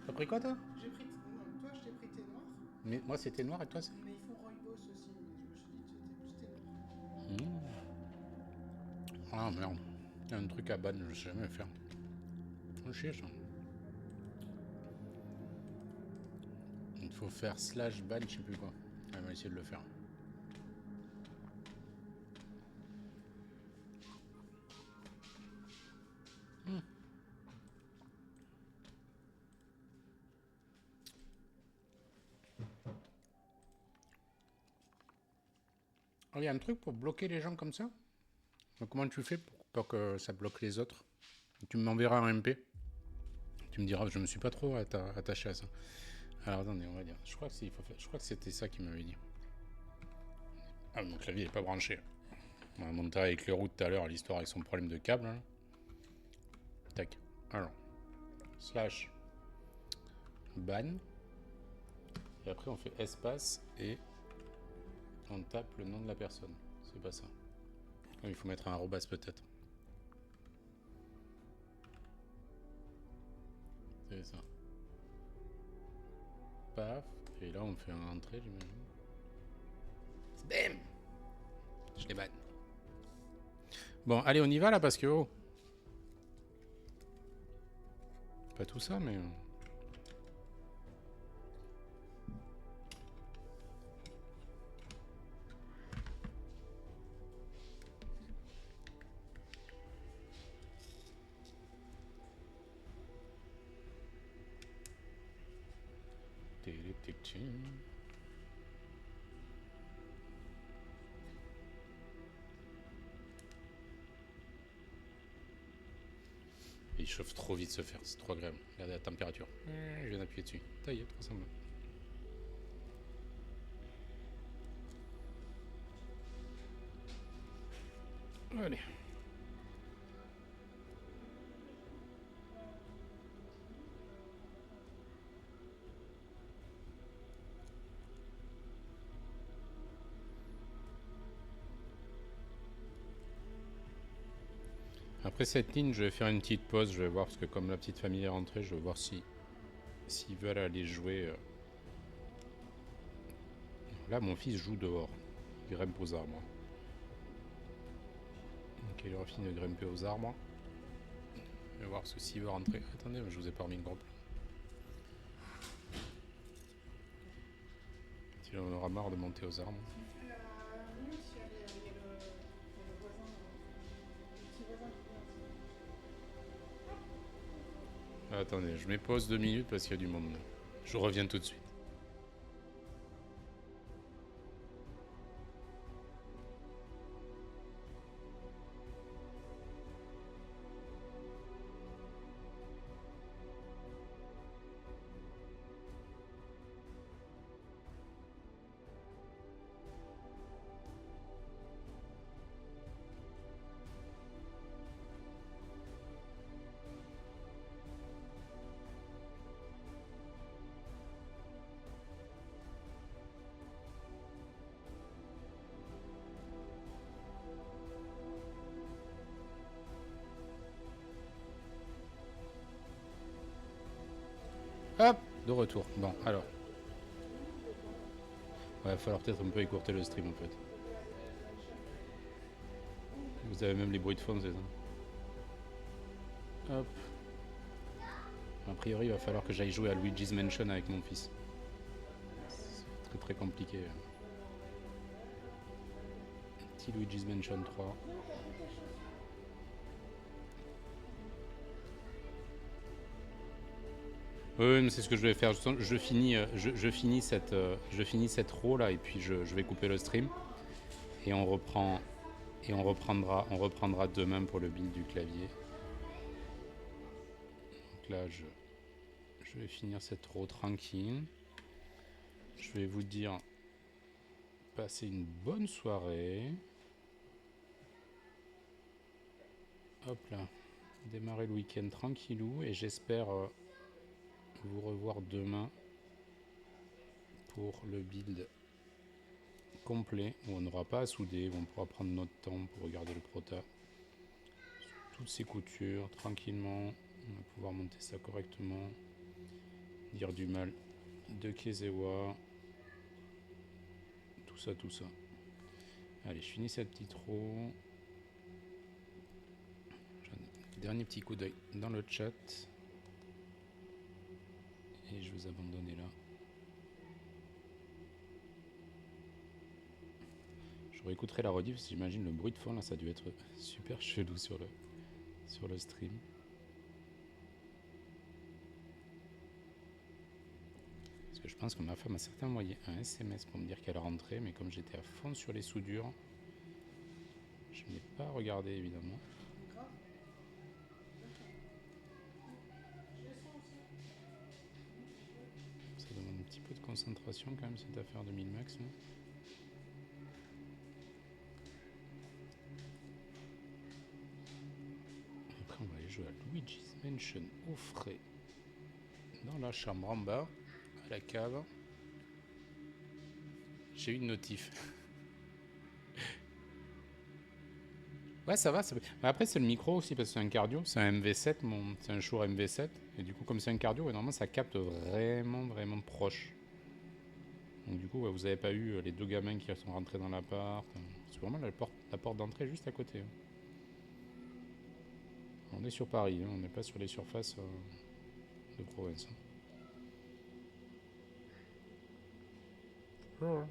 [SPEAKER 1] T'as pris quoi toi?
[SPEAKER 2] J'ai pris... Non, toi je t'ai pris thé noir.
[SPEAKER 1] Mais moi c'était noir et toi c'est...
[SPEAKER 2] Mais ils font rooibos aussi, mais je me suis dit que c'était plus thé noir.
[SPEAKER 1] Ah merde. Il y a un truc à ban, je sais jamais faire. Oh chier ça. Il faut faire / ban, je sais plus quoi. On va essayer de le faire. Il y a un truc pour bloquer les gens comme ça. Donc, comment tu fais pour que ça bloque les autres? Tu m'enverras un MP. Tu me diras, je me suis pas trop attaché à ça. Alors attendez, on va dire. Je crois que c'était ça qu'il m'avait dit. Ah, mon clavier n'est pas branché. On a monté avec le route tout à l'heure l'histoire avec son problème de câble. Hein. Tac. Alors. / ban. Et après on fait espace et on tape le nom de la personne. C'est pas ça. Il faut mettre un arrobas peut-être. C'est ça. Paf. Et là on fait un entrée, j'imagine. Bam. Je les banne. Bon, allez, on y va là parce que oh. Pas tout ça, mais. Il chauffe trop vite ce fer, c'est trop agréable. Regardez la température. Je viens d'appuyer dessus. Taillé, 320. Allez. Après cette ligne, je vais faire une petite pause, je vais voir, parce que comme la petite famille est rentrée, je vais voir s'ils veulent aller jouer. Là, mon fils joue dehors. Il grimpe aux arbres. Ok, il aura fini de grimper aux arbres. Je vais voir ce s'il veut rentrer. Attendez, je vous ai pas remis le groupe. Il en aura marre de monter aux arbres. Attendez, je mets pause 2 minutes parce qu'il y a du monde. Je reviens tout de suite. Hop, de retour. Bon, alors. Ouais, il va falloir peut-être un peu écourter le stream en fait. Vous avez même les bruits de fond, c'est ça. Hop. A priori, il va falloir que j'aille jouer à Luigi's Mansion avec mon fils. C'est très très compliqué. Petit Luigi's Mansion 3. Oui, mais c'est ce que je vais faire. Je finis cette row là et puis je vais couper le stream et on reprendra demain pour le build du clavier. Donc là, je vais finir cette row tranquille. Je vais vous dire, passez une bonne soirée. Hop là, démarrer le week-end tranquillou et j'espère vous revoir demain pour le build complet où on n'aura pas à souder, où on pourra prendre notre temps pour regarder le prota. Toutes ces coutures, tranquillement, on va pouvoir monter ça correctement. Dire du mal de Kezewa. Tout ça, tout ça. Allez, je finis cette petite row. Dernier petit coup d'œil dans le chat. Et je vais vous abandonner là. Je réécouterai la rediff, parce que j'imagine le bruit de fond là, ça a dû être super chelou sur le stream. Parce que je pense que ma femme a certainement envoyé un SMS pour me dire qu'elle rentrait, mais comme j'étais à fond sur les soudures, je n'ai pas regardé évidemment. Ça demande un petit peu de concentration quand même cette affaire de 1000 max. Là. Après on va aller jouer à Luigi's Mansion au frais. Dans la chambre en bas, à la cave. J'ai eu une notif. Ouais, ça va. Mais après, c'est le micro aussi, parce que c'est un cardio. C'est un MV7, c'est un Shure MV7. Et du coup, comme c'est un cardio, normalement, ça capte vraiment, vraiment proche. Donc du coup, ouais, vous n'avez pas eu les deux gamins qui sont rentrés dans l'appart. C'est vraiment la porte d'entrée juste à côté. On est sur Paris, hein, on n'est pas sur les surfaces de province. Hein.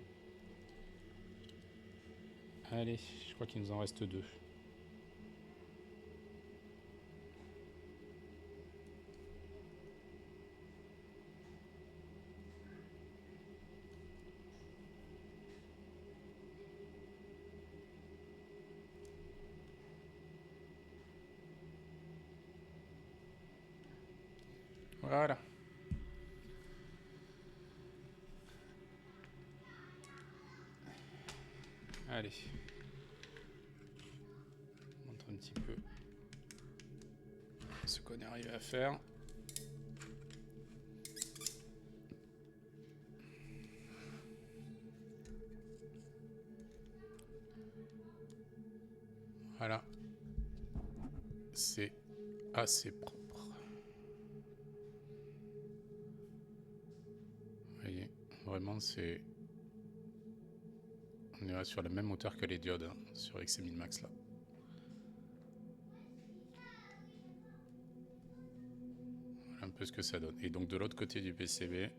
[SPEAKER 1] Allez, je crois qu'il nous en reste 2. Voilà. Allez. Je montre un petit peu ce qu'on est arrivé à faire. Voilà. C'est assez propre. Vous voyez, vraiment c'est... On est sur la même hauteur que les diodes hein, sur XM1000 Max là. Voilà un peu ce que ça donne. Et donc de l'autre côté du PCB,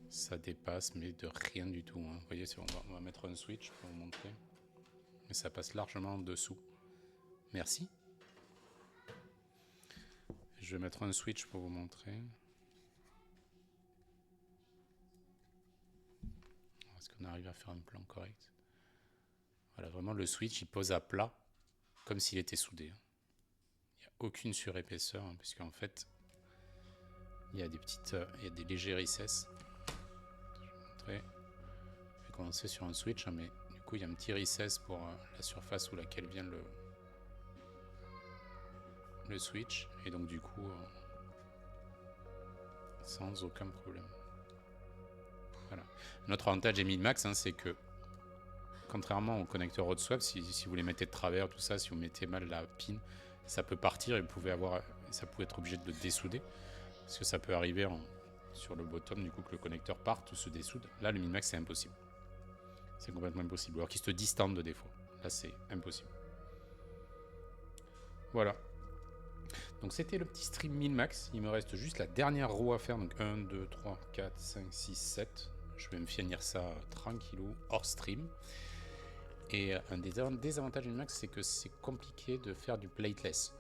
[SPEAKER 1] ça dépasse mais de rien du tout. Hein. Vous voyez, on va mettre un switch pour vous montrer. Mais ça passe largement en dessous. Merci. Je vais mettre un switch pour vous montrer. Est-ce qu'on arrive à faire un plan correct? Voilà, vraiment le switch il pose à plat comme s'il était soudé. Il n'y a aucune surépaisseur hein, puisqu'en fait il y a des légers recess. Je vais montrer. Je vais commencer sur un switch, hein, mais du coup il y a un petit recess pour la surface où laquelle vient le switch et donc du coup sans aucun problème. Voilà. Notre avantage des 1000 Max, hein, c'est que contrairement aux connecteurs hot swap, si vous les mettez de travers, tout ça, si vous mettez mal la pin, ça peut partir et vous pouvez avoir ça pouvait être obligé de le dessouder. Parce que ça peut arriver sur le bottom, du coup, que le connecteur parte ou se dessoude. Là, le min-max, c'est impossible. C'est complètement impossible. Alors qu'il se distende des fois. Là, c'est impossible. Voilà. Donc, c'était le petit stream min-max. Il me reste juste la dernière roue à faire. Donc, 1, 2, 3, 4, 5, 6, 7. Je vais me finir ça tranquillou, hors stream. Et un des désavantages du min-max, c'est que c'est compliqué de faire du plateless.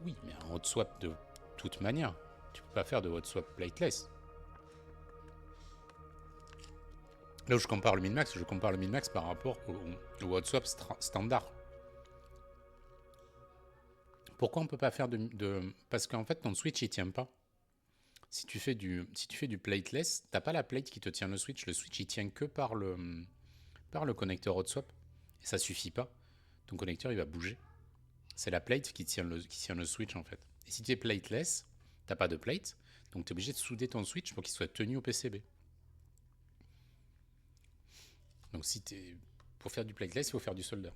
[SPEAKER 1] Oui, mais un hot swap de toute manière. Tu peux pas faire de hot swap plateless. Là où je compare le min-max, par rapport au hot swap standard. Pourquoi on peut pas faire parce qu'en fait ton switch il tient pas. Si tu fais du plateless, t'as pas la plate qui te tient le switch. Le switch il tient que par le connecteur hot swap. Et ça suffit pas. Ton connecteur il va bouger. C'est la plate qui tient le switch en fait. Et si tu es plateless, t'as pas de plate, donc tu es obligé de souder ton switch pour qu'il soit tenu au PCB. Donc pour faire du plateless, il faut faire du solder.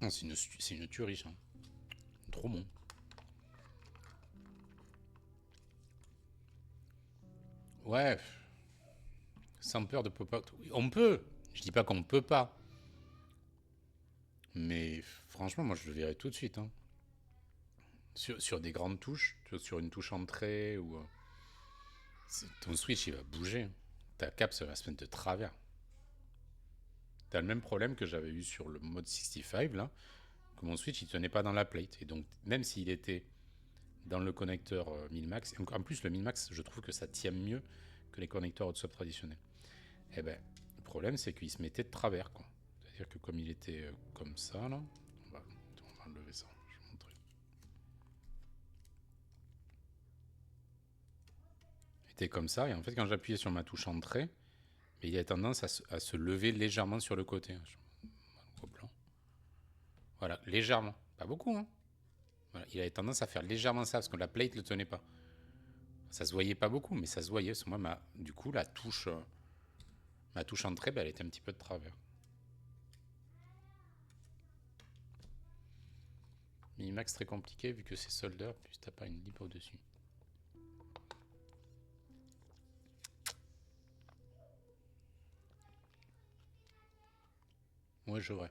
[SPEAKER 1] C'est une tuerie, hein. Trop bon. Ouais. Sans peur de pop-out. Oui, on peut. Je dis pas qu'on peut pas. Mais franchement, moi je le verrai tout de suite. Hein. Sur des grandes touches, sur une touche entrée ou ton switch il va bouger. Ta cap ça va se mettre de travers. T'as le même problème que j'avais eu sur le mode 65 là, que mon switch il tenait pas dans la plate. Et donc même s'il était dans le connecteur min-max, en plus le min-max je trouve que ça tient mieux que les connecteurs hot swap traditionnels. Et ben le problème c'est qu'il se mettait de travers quoi. C'est-à-dire que comme il était comme ça là, on va enlever ça. Comme ça, et en fait quand j'appuyais sur ma touche entrée, il a tendance à se lever légèrement sur le côté. Voilà, légèrement, pas beaucoup hein. Voilà, il avait tendance à faire légèrement ça parce que la plate le tenait pas. Ça se voyait pas beaucoup, mais ça se voyait. Parce que moi, du coup, ma touche entrée, elle était un petit peu de travers. Minimax très compliqué vu que c'est solder, plus t'as pas une lip au-dessus. Ouais, je vrai.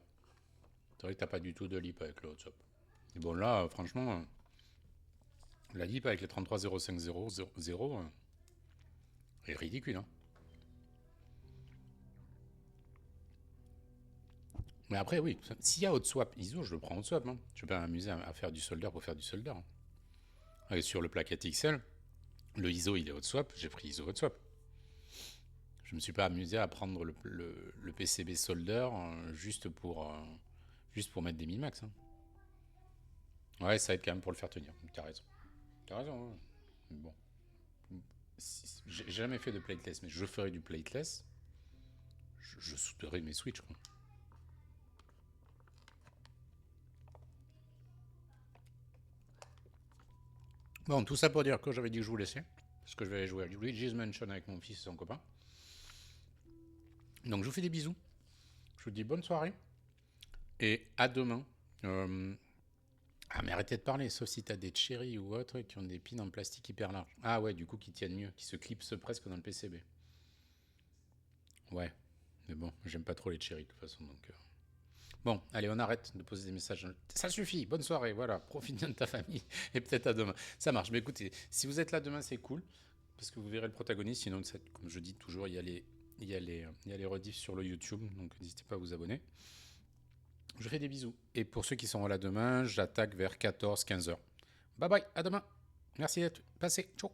[SPEAKER 1] C'est vrai que t'as pas du tout de lip avec le hot swap. Et bon là, franchement, la lip avec les 330500 est ridicule. Hein. Mais après, oui, s'il y a hot swap ISO, je le prends hot swap. Hein. Je vais pas m'amuser à faire du solder pour faire du solder. Hein. Et sur le plaquette XL, le ISO il est hot swap, j'ai pris ISO hot swap. Je me suis pas amusé à prendre le PCB solder juste pour mettre des min-max. Hein. Ouais, ça aide quand même pour le faire tenir. T'as raison. T'as raison. Hein. Bon. J'ai jamais fait de plateless, mais je ferai du plateless. Je souderai mes switches. Quoi. Bon, tout ça pour dire que j'avais dit que je vous laissais. Parce que je vais aller jouer à Luigi's Mansion avec mon fils et son copain. Donc je vous fais des bisous. Je vous dis bonne soirée. Et à demain. Ah mais arrêtez de parler, sauf si t'as des cherries ou autres qui ont des pins en plastique hyper larges. Ah ouais, du coup qui tiennent mieux, qui se clipsent presque dans le PCB. Ouais, mais bon, j'aime pas trop les cherries de toute façon, donc... Bon, allez, on arrête de poser des messages. Ça suffit, bonne soirée, voilà, profite bien de ta famille, et peut-être à demain. Ça marche, mais écoutez, si vous êtes là demain, c'est cool, parce que vous verrez le protagoniste, sinon, comme je dis toujours, il y a les rediffs sur le YouTube, donc n'hésitez pas à vous abonner. Je fais des bisous. Et pour ceux qui sont là demain, j'attaque vers 14-15h. Bye bye, à demain. Merci d'être passé. Ciao.